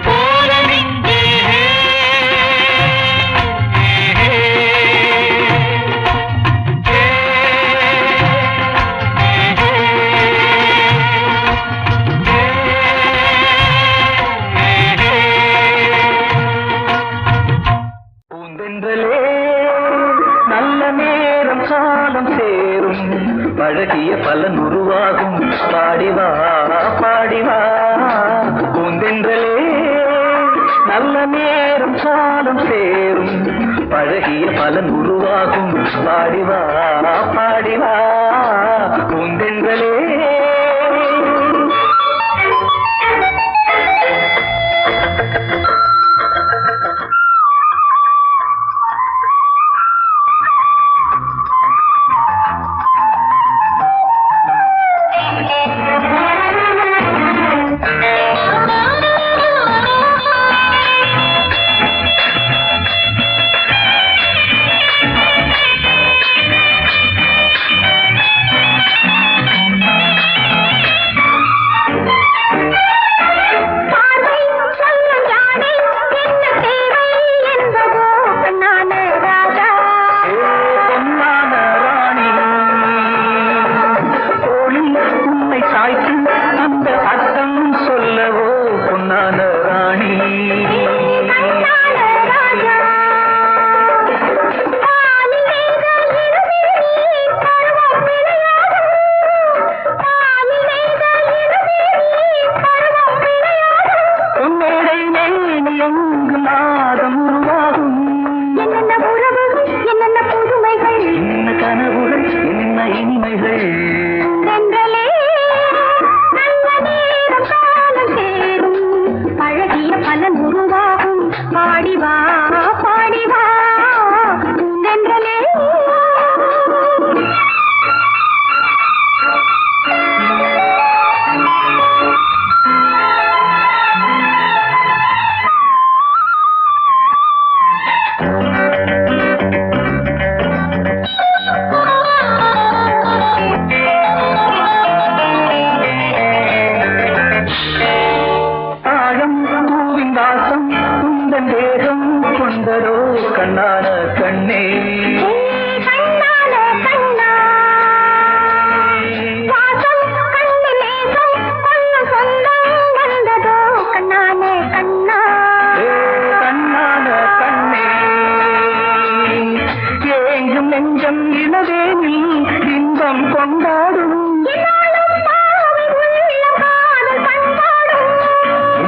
போல நெஞ்சே. பூந்தென்றலே நல்ல நேரம் காலம் சேரும், பழகிய பலன் உருவாகும். பாடிவா பாடிவா பூந்தென்றலே நல்ல நேரம் காலம் சேரும், பழகிய பலன் உருவாகும். பாடிவா பாடிவா பூந்தென்றலே.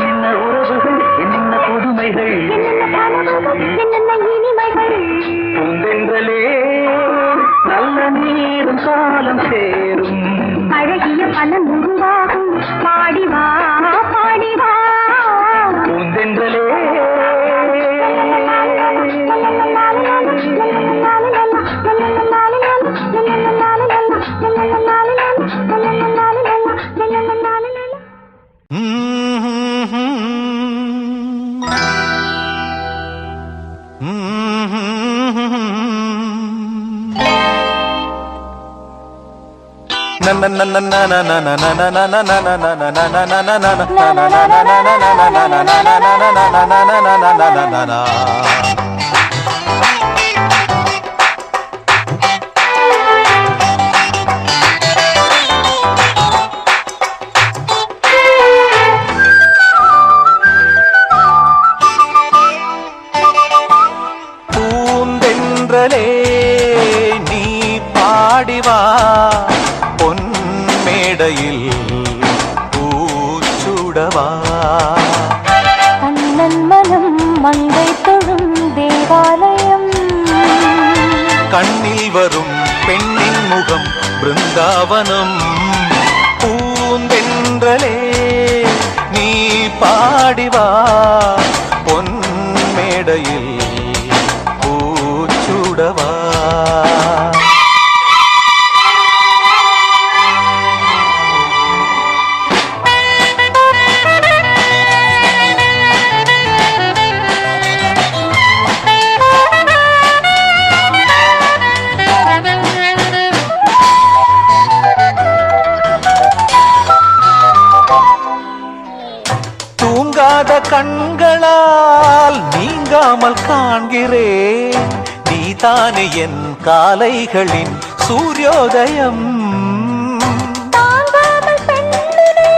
என்ன உறவுகள், என்ன புதுமைகள், என்னென்ன இனிமைகள் பூந்தென்றலே நல்ல நீரும் காலம் சேரும் அழகிய பலன் உருவாகும் பாடிவா பாடிவா பூந்தென்றலே பூந்தென்றலே நீ பாடிவா பொன்மேடையில் பூச்சுடவா கண்ணன் மனம் மங்கை தொழும் தேவாலயம் கண்ணில் வரும் பெண்ணின் முகம் பிருந்தாவனம் பூந்தென்றலே நீ பாடிவா பொன்மேடையில் பூச்சுடவா தூங்காத கண்களால் நீங்காமல் காண்கிறேன் நீதானே என் காலைகளின் சூரியோதயம் தாங்காமல் பெண்ணினை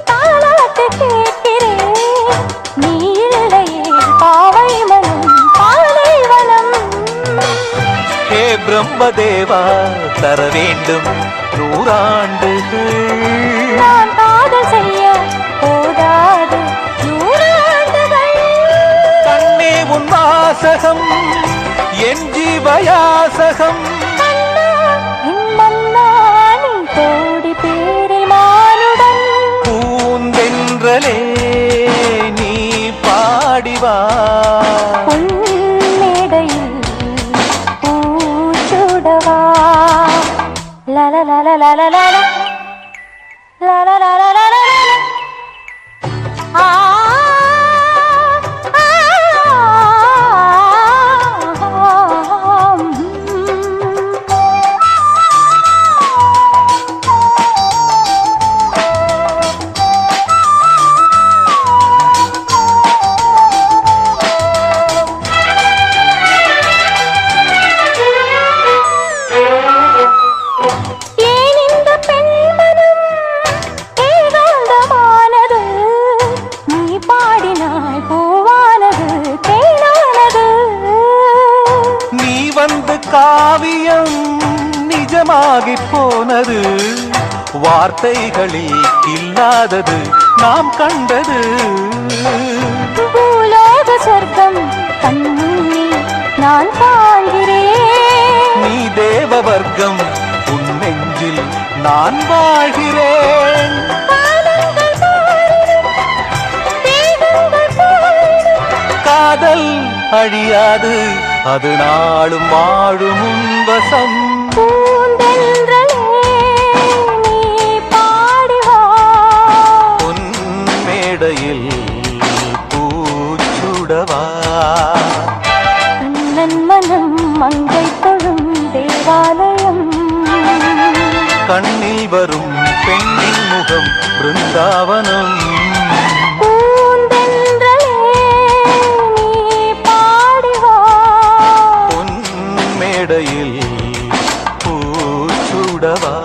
தாலாட்டு கேட்கிறேன் நீ இல்லையே பாவை மனம் பாலைவனம் ஹே பிரம்மதேவா தர வேண்டும் 100 ஆண்டுகள் நான் காதல் செய்ய போதாது 100 ஆண்டுகள் கண்ணே உன் வாசகம் என் ஜீவயாசகம் மன்னா, என் மன்னா, நீ கோடி பேரில் மானுடன் பூந்தென்றலே நீ பாடிவா பொன்மேடையில் பூச்சுடவா லலலலலலலல. லலலலலலலல. ஆ, ஆ, ஏன் இந்த பெண்மனம் ஏகாந்தமானது? நீ பாடினாய் பூவானது தேனானது. நீ வந்து காவியம் நிஜமாகி போனது வார்த்தைகளில் இல்லாதது நாம் கண்டது பூலோக சொர்க்கம் கண்முன்னே நான் காண்கிறேன். நீ தேவ வர்க்கம் உன் நெஞ்சில் நான் வாழ்கிறேன் காலங்கள் மாறிடும், தேகங்கள் போயிடும். காதல் அழியாது அது நாளும் வாழும் உன் வசம் பூந்தென்றலே நீ பாடி வா. உன் மேடையில் பூச்சுடவா கண்ணன் மனம் மங்கை தொழும் தேவாலயம் கண்ணில் வரும் பெண்ணின் முகம் பிருந்தாவனம் பூந்தென்றலே நீ பாடி வா. உன் மேடையில் பூச்சுடவா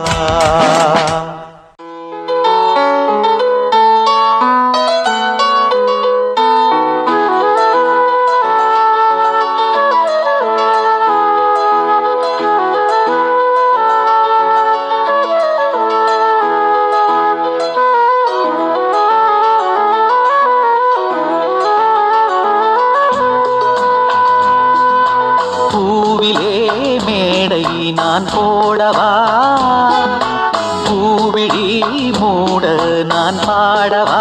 நான் போடவா பூவிழி மூட நான் பாடவா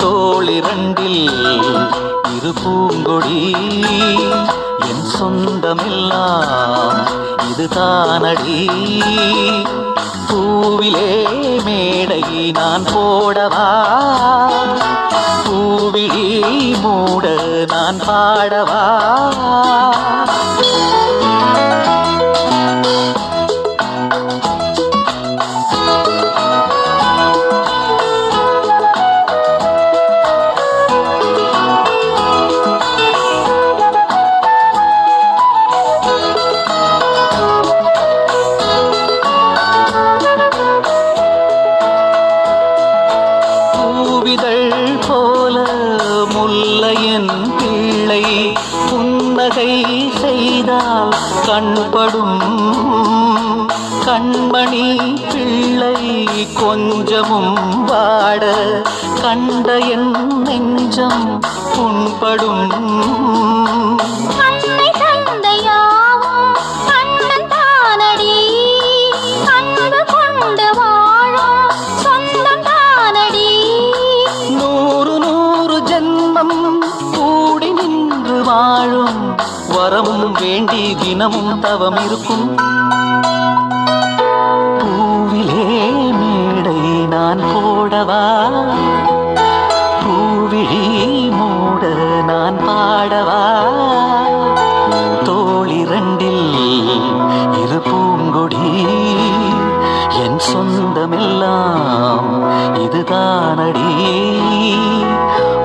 தோளிரண்டில் இரு பூங்கொடி என் சொந்தமெல்லாம் இதுதானடி பூவிலே மேடை நான் போடவா பூவிழி மூட நான் பாடவா போல முல்லையன் பிள்ளை புன்னகை செய்தால் கண்படும் கண்மணி பிள்ளை கொஞ்சமும் வாட கண்ட என் நெஞ்சம் புண்படும் கூடி நின்று வாழும் வரமும் வேண்டி தினமும் தவம் இருக்கும் பூவிலே மேடை நான் போடவா பூவிழி மூட நான் பாடவா தோளிரண்டில் இரு பூங்கொடி என் சொந்தமெல்லாம் இதுதானடி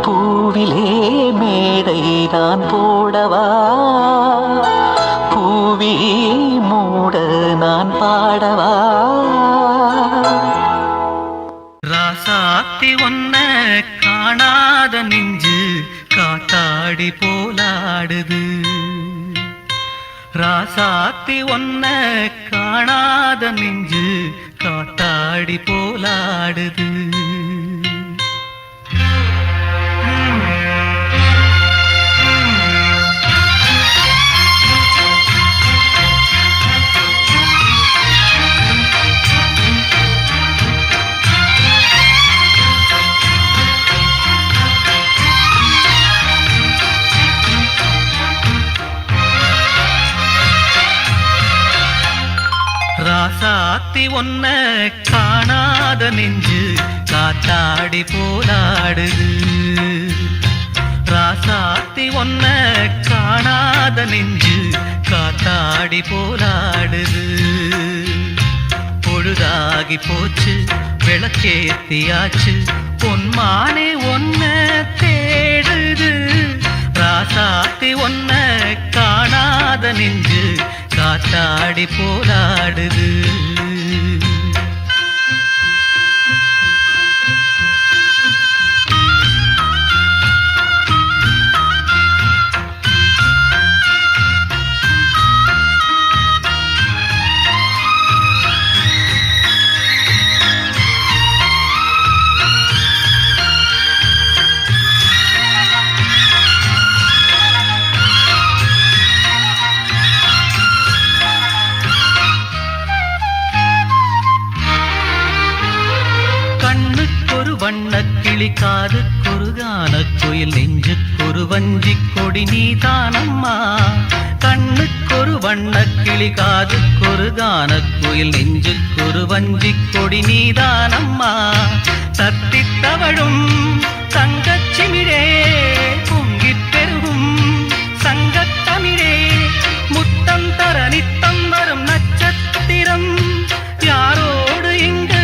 பூவிலே மேடை நான் போடவா பூவி மூட நான் பாடவா ராசாத்தி ஒன்ன காணாத நெஞ்சு காத்தாடி போலாடுது ராசாத்தி ஒன்ன காணாத நெஞ்சு காத்தாடி போலாடுது ராசாத்தி ஒன்ன காணாத நெஞ்சு காத்தாடி போலாடுது ராசாத்தி ஒன்ன காணாத நெஞ்சு காத்தாடி போலாடுது பொழுதாகி போச்சு விளக்கேத்தியாச்சு பொன்மானே ஒன்ன தேடுது ராசாத்தி ஒன்ன காணாத நெஞ்சு காத்தாடி போலாடுது வண்ணக்கிளி காதுக்கொரு கானக்குயில் நெஞ்சுக்கொரு வஞ்சிக் கொடி நீதானம்மா கண்ணுக்கொரு வண்ணக்கிளி காதுக்கொரு கானக்குயில் நெஞ்சுக்கொரு வஞ்சிக் கொடி நீதானம்மா தத்தித் தவழும் தங்கச்சிமிழே பொங்கிப் பெருகும் சங்கத்தமிழே முத்தம் தர நித்தம் வரும் நட்சத்திரம் யாரோடு இங்கு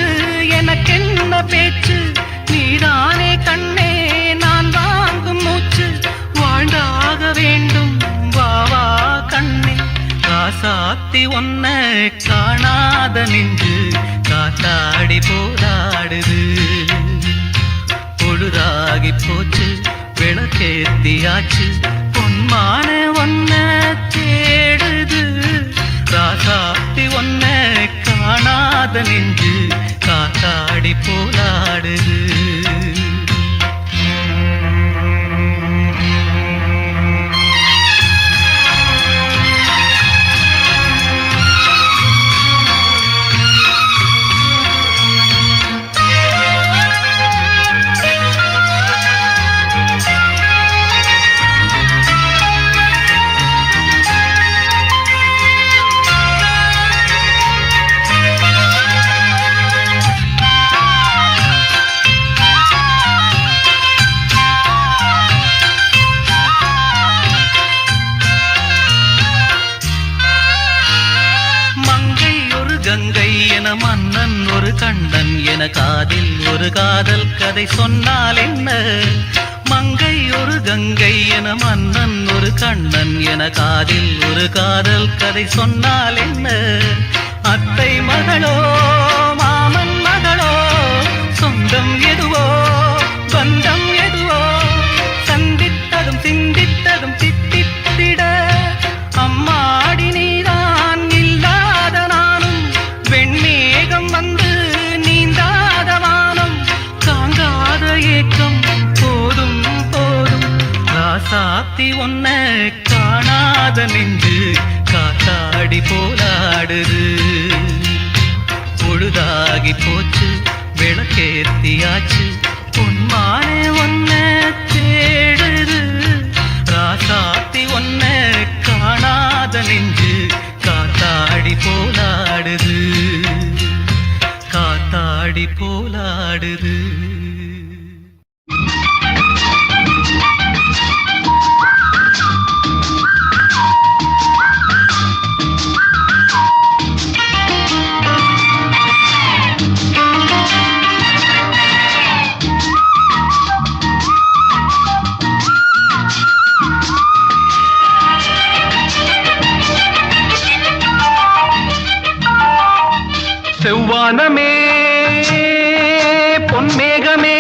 எனக்கென்ன பேச்சு நீதானே கண்ணே நான் வாங்கும் மூச்சு வாழ்ந்தாக வேண்டும் வாவா கண்ணே ராசாத்தி ஒன்ன காணாத நெஞ்சு காத்தாடி போராடுது பொழுதாகி போச்சு விளக்கேத்தியாச்சு பொன்மான ஒன்ன தேடுது ராசாத்தி ஒன்ன காணாத நெஞ்சு காத்தாடி போலாடுது ஒரு காதல் கதை சொன்னால் என்ன? மங்கை ஒரு கங்கை என மன்னன் ஒரு கண்ணன் என காதில் ஒரு காதல் கதை சொன்னால் என்ன? அத்தை மகளோ மாமன் மகளோ சொந்தம் எதுவோ பந்தம் எதுவோ சந்தித்ததும் சிந்தித்ததும் தித்தித்திட அம்மாடி நீதான் இல்லாத நானும் வெண்மேகம் வந்து நீந்தாத வானம் தாங்காத ஏக்கம் போதும் போதும் ராசாத்தி ஒன்ன காணாத நெஞ்சு காத்தாடி போலாடுது பொழுதாகி போச்சு விளக்கேத்தியாச்சு பொன்மானே ஒன்ன தேடுது ராசாத்தி ஒன்ன காணாத நெஞ்சு காத்தாடி போலாடுது காத்தாடி போலாடுது. செவ்வானமே பொன்மேகமே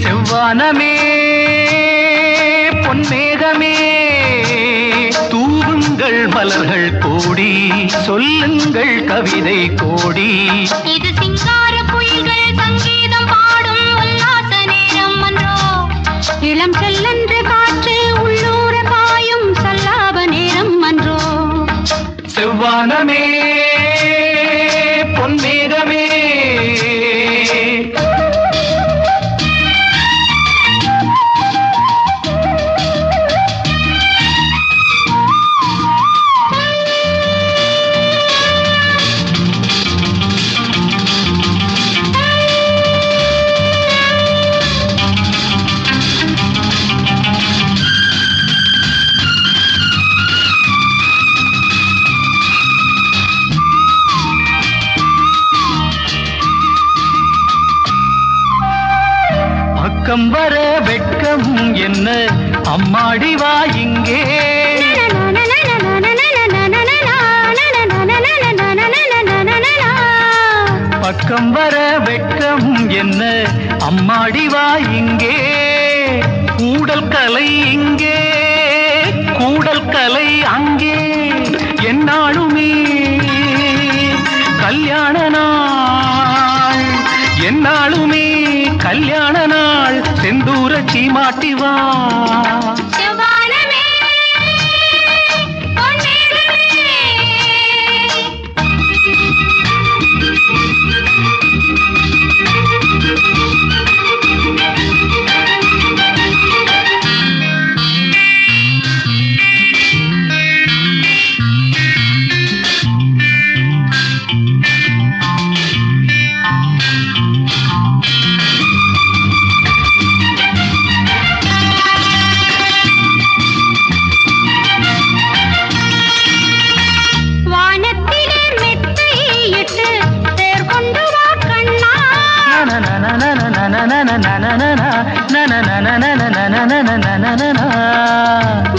செவ்வானமே பொன்மேகமே தூவுங்கள் மலர்கள் கோடி சொல்லுங்கள் கவிதை கோடி. இது சிங்கார குயில்கள் சங்கீதம் பாடும் உல்லாச நேரம் அன்றோ இளம் செல்லென்ற காற்று உள்ளூர பாயும் சல்லாப நேரம் அன்றோ. செவ்வானமே பொன்மேகமே பக்கம் வர வெட்கம் என்ன அம்மாடி வா இங்கே. பக்கம் வர வெட்கம் என்ன அம்மாடி வா இங்கே. கூடல் கலை இங்கே கூடல் கலை அங்கே என்னாலுமே கல்யாண நாள் என்னாலுமே கல்யாண நாள் செந்தூர சீமாட்டி வா.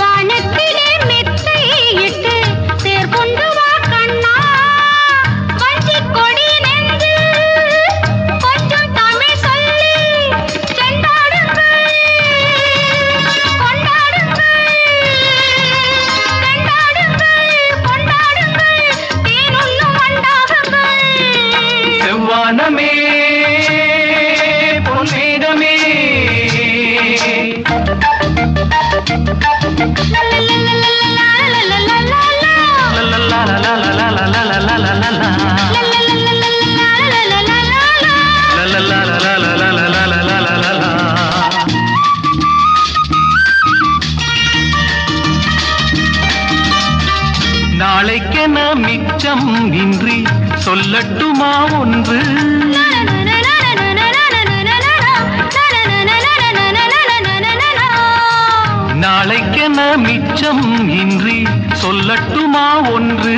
வானத்திலே மெத்தை இட்டு தேர் கொண்டு வா கண்ணா. வஞ்சி கொடி நெஞ்சு கொஞ்சம் தமிழ் சொல்லி செண்டாடுங்கள் கொண்டாடுங்கள் செண்டாடுங்கள் கொண்டாடுங்கள் தேனுண்ணும் வண்டாகுங்கள். செவ்வானமே பொன்மேகமே நாளைக்கென மிச்சம் இன்றி சொல்லட்டுமா ஒன்று. நாளைக்கென மிச்சம் இன்றி சொல்லட்டுமா ஒன்று.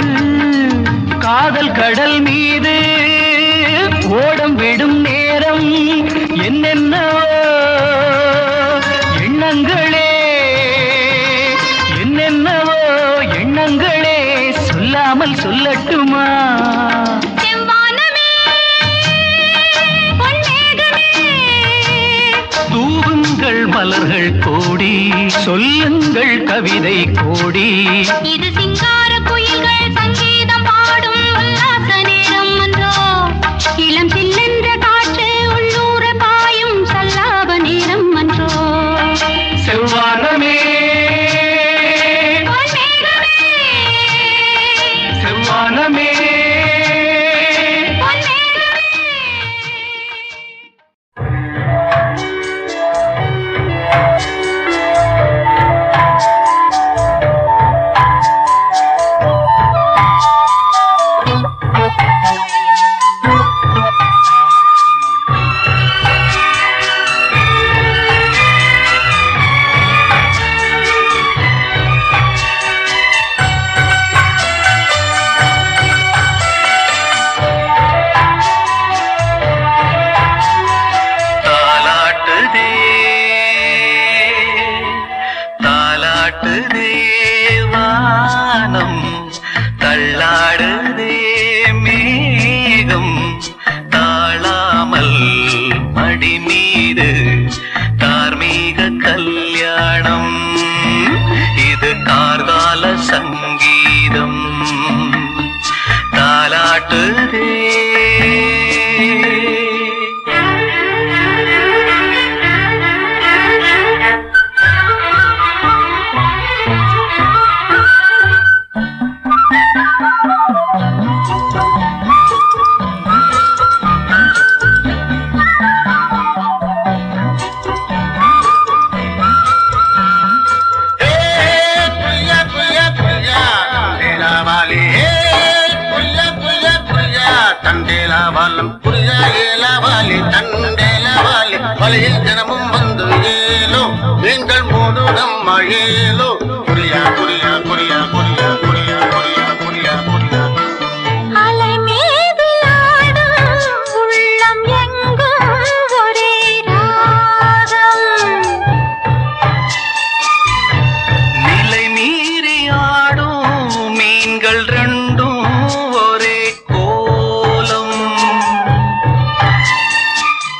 காதல் கடல் மீது ஓடம் விடும் என்னென்னவோ எண்ணங்களே என்னென்னவோ எண்ணங்களே சொல்லாமல் சொல்லட்டுமா செவ்வானமே பொன்மேகமே தூவுங்கள் மலர்கள் கோடி சொல்லுங்கள் கவிதை கோடி இது சிங்கார குயில்கள் சங்கீதம் பாடும் உல்லாச நேரம் என்றோ இளம் சில்லென்ற காற்று உள்ளூர பாயும் சல்லாப நேரம் என்றோ செவ்வானமே பொன்மேகமே செவ்வானமே பொன்மேகமே தாலாட்டுதே தாலாட்டுதே வானம் தள்ளாடுதே மேகம் தாழாமல் மடி மீது தார்மீக கல்யாணம் இது கார்கால சங்கீதம் தாலாட்டுதே வலையில் தினமும் வந்து ஏலோ நீங்கள் மோது நம்ம ஏலோ புரியா புரியா புரியா புரியா புரியா புரியா புரியா புரியா அலை மீது ஆடும் உள்ளம் எங்கும் ஒரே ராகம் நிலை மீறி ஆடும் மீன்கள் ரெண்டும் ஒரே கோலம்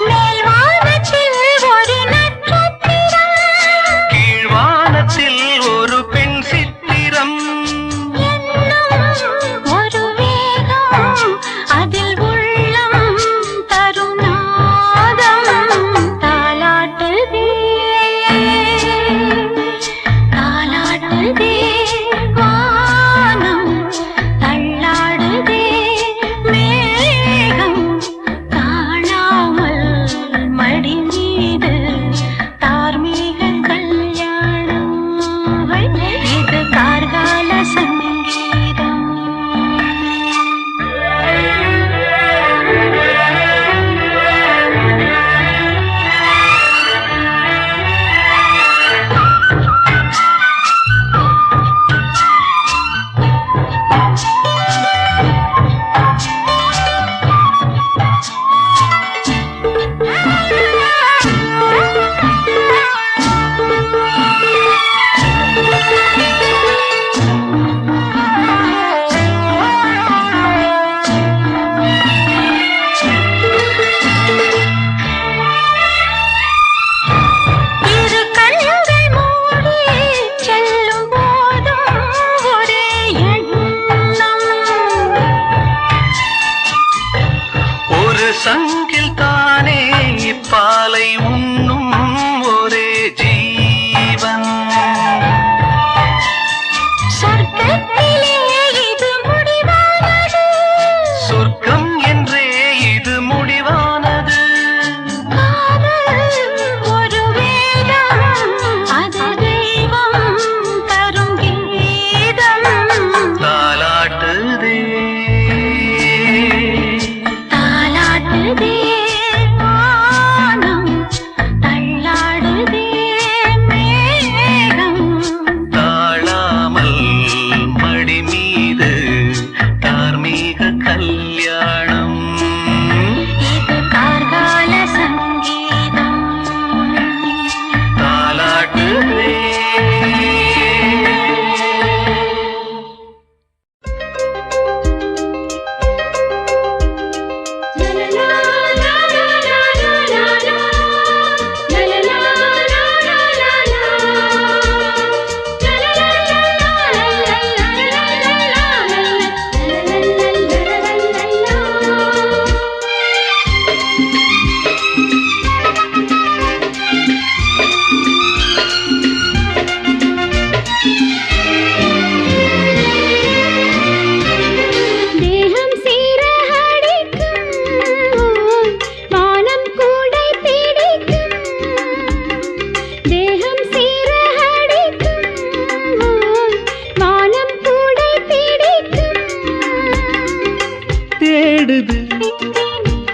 மேல்வானத்தில் ஒரு நட்சத்திரம் கீழ்வானத்தில்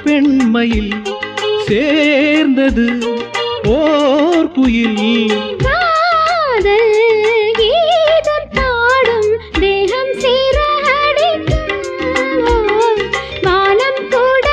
பெண்மையில் சேர்ந்தது ஓர் குயில் காதல் கீதம் பாடும் தேகம் சீரடிக்கும் வானம் கூட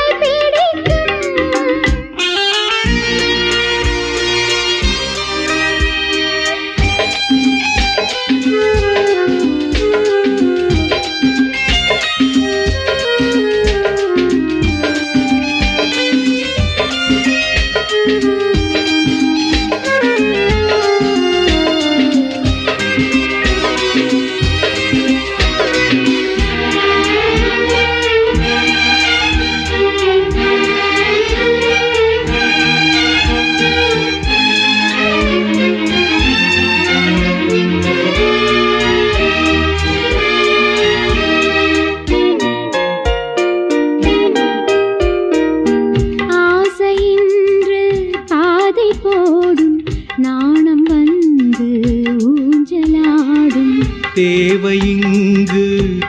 தேவை இங்கு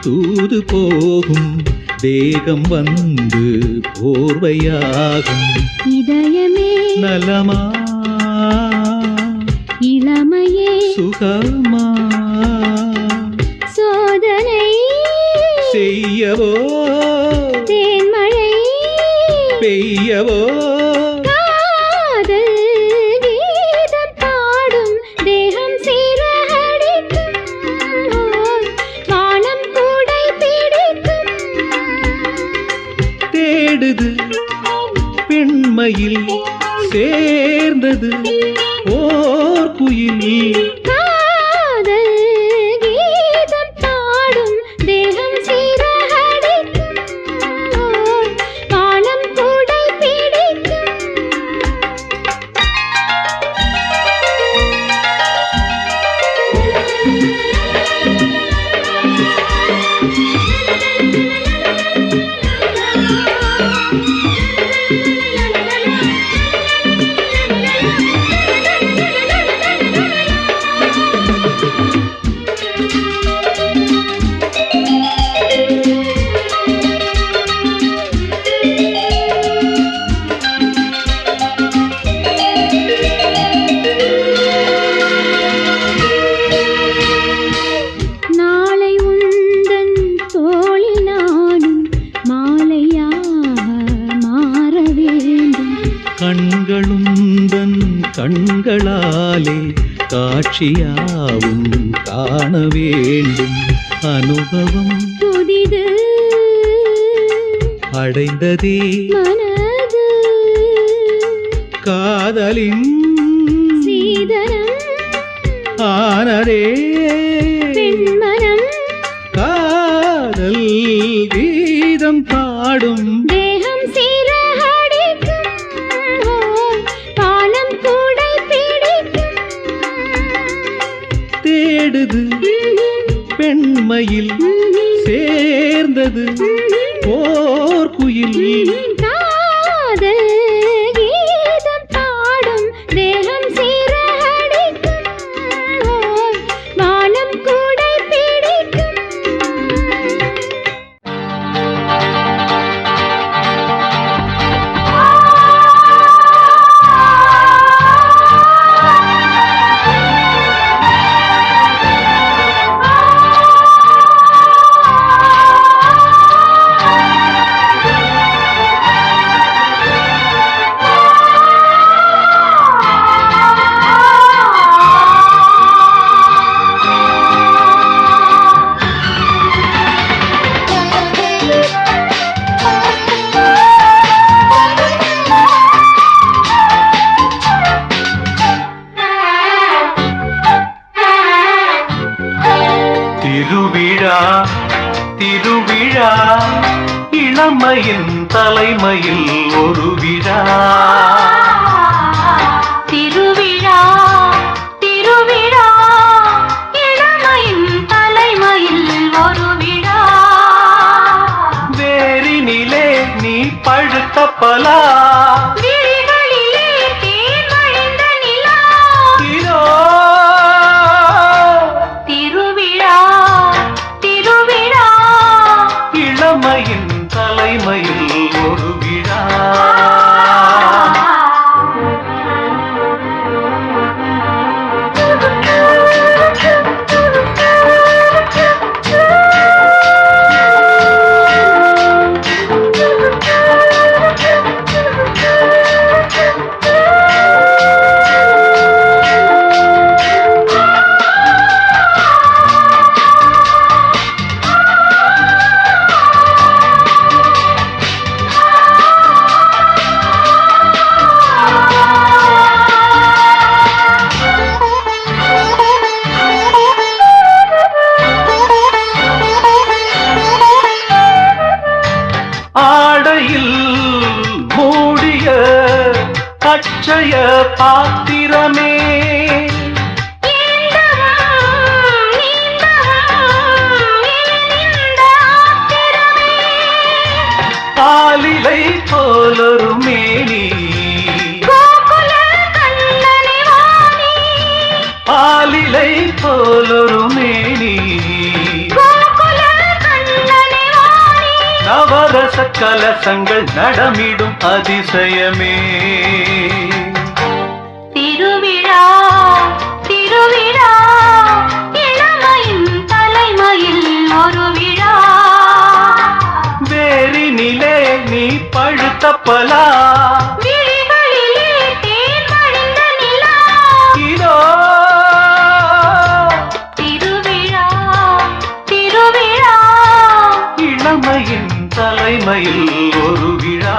தூது போகும் தேகம் வந்து போர்வையாகும் இதயமே நலமா இளமையே சுகமா சோதனை செய்யவோ தேன்மழை பெய்யவோ பெண்மையில் சேர்ந்தது ஓர் குயில் காதல் கீதம் பாடும் தேகம் சீரடிக்கும் வானம் கூட பிடிக்கும் கண்களுந்தன் கண்களாலே காட்சியாவும் காண வேண்டும் அனுபவம் புதிது அடைந்ததே மனது காதலின் சீதனம் ஆனதே பெண்மனம் காதல் கீதம் பாடும் தேகம் சீரடிக்கும் வானம் கூட பிடிக்கும் தேடுது பெண்மையில் சேர்ந்தது ஓர் குயில் காதல் கீதம் பாடும் தேகம் சீரடிக்கும் வானம் கூட பிடிக்கும் திருவிழா திருவிழா இளமையின் தலைமையில் ஒரு விழா. திருவிழா திருவிழா இளமையின் தலைமையில் ஒரு விழா. வேரினிலே நீ பழுத்த பலா, விழிகளிலே தேன் வழிந்த நிலா. இதோ திருவிழா திருவிழா இளமையின் தலைமையில் ஒரு விழா. ஆடையில் மூடிய அட்சய பாத்திரமே, ஆலிலை போலொரு மேனி, ஆலிலை போலொரு மேனி, நவரச கலசங்கள் நடமிடும் அதிசயமே. திருவிழா திருவிழா இளமையின் தலைமையில் ஒரு விழா. வேரினிலே நீ பழுத்த பலா, விழிகளிலே தேன் வழிந்த நிலா. இதோ திருவிழா திருவிழா இளமையின் தலைமையில் ஒரு விழா.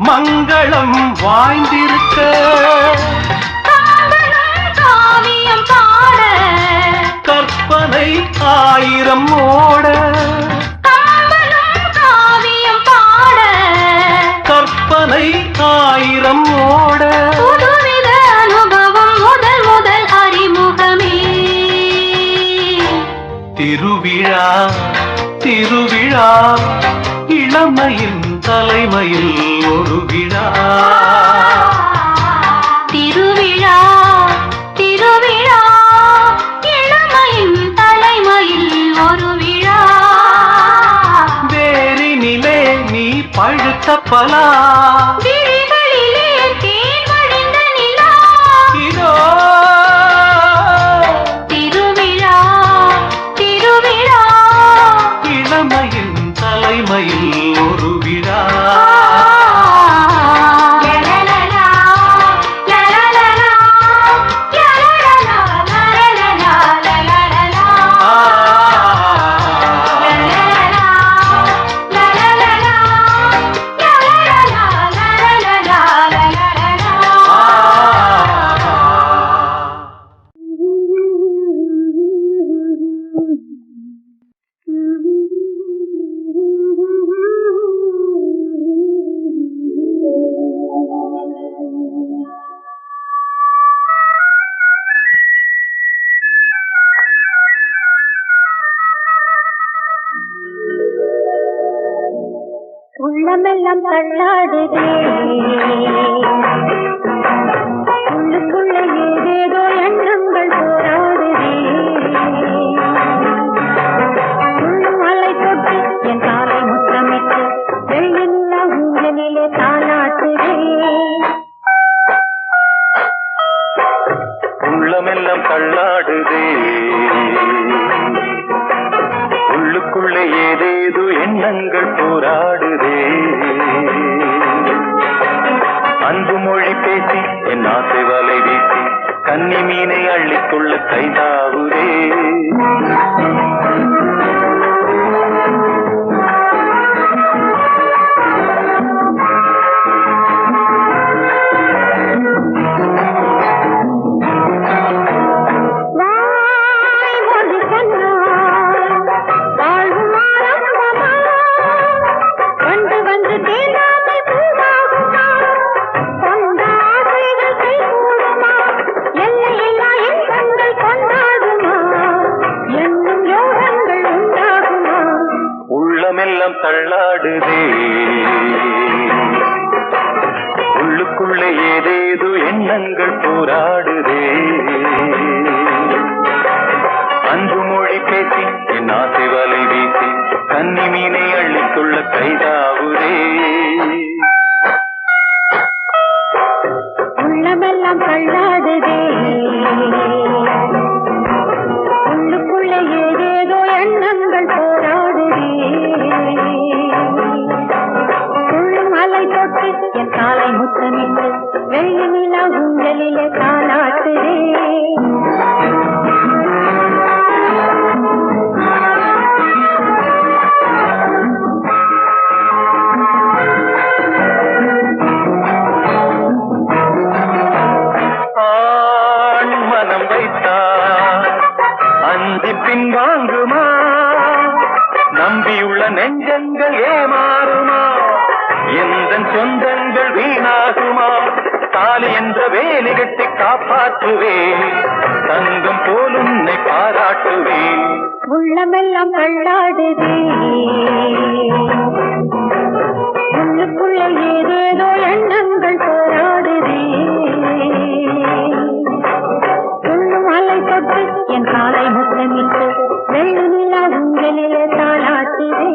மங்களம் வாய்ந்திருக்க காவியம் பாட கற்பனை ஆயிரம் ஓட, காவியம் பாட கற்பனை ஆயிரம் ஓட, புதுவித அனுபவம் முதல் முதல் அறிமுகமே. திருவிழா திருவிழா இளமையின் தலைமையில் ஒரு விழா. திருவிழா திருவிழா இளமையின் தலைமையில் ஒரு விழா. வேரினிலே நீ பழுத்த பலா, விழிகளிலே தேன் வழிந்த நிலா. இதோ திருவிழா திருவிழா இளமையின் தலைமையில் ஒரு விழா. லலலலா, லலலலா, லலலலா, லலலலா, லலலலா. லலலலா, லலலலா, லலலலா, லலலலா, லலலலா. உள்ளமெல்லாம் தள்ளாடுதே உள்ளுக்குள்ள ஏதேதோ எண்ணங்கள் போராடுதே உள்ளும் அலை தொட்டு என் காலை முத்தமிட்டு வெள்ளினிலா ஊஞ்சலிலே தாளாட்டுதே உள்ளமெல்லாம் தள்ளாடுதே உள்ளுக்குள்ளே ஏதேதோ எண்ணங்கள் போராடுதே அன்பு மொழி பேசி என் ஆசை வலை வீசி கன்னி மீனை அள்ளிக்கொள்ள கைதாவுதே உள்ளமெல்லாம் தள்ளாடுதே உள்ளுக்குள்ளே ஏதேதோ எண்ணங்கள் போராடுதே அன்பு மொழி பேசி என் ஆசை வலை வீசி கன்னி மீனை அள்ளிக்கொள்ள கைதாவுதே உள்ளமெல்லாம் தள்ளாடுதே உள்ளுக்குள்ளே ஏதேதோ எண்ணங்கள் போராடுதே உள்ளும் அலை தொட்டு என் காலை முத்தமிட்டு வெள்ளி நிலா ஊஞ்சலிலே தாளாட்டுதே மனம் வைத்தார் அஞ்சி பின் வாங்குமா நம்பியுள்ள நெஞ்சங்கள் ஏமாறுமா எந்த சொந்தங்கள் வீணாகுமா தாலி என்ற வேலி கட்டி காப்பாற்றுவேன் தங்கம் போல் உன்னை பாராட்டுவேன் உள்ளமெல்லாம் தள்ளாடுதே உள்ளுக்குள்ளே ஏதேதோ எண்ணங்கள் போராடுதே உள்ளும் அலை தொட்டு என் காலை முத்தமிட்டு வெள்ளி நிலா ஊஞ்சலிலே தாளாட்டுதே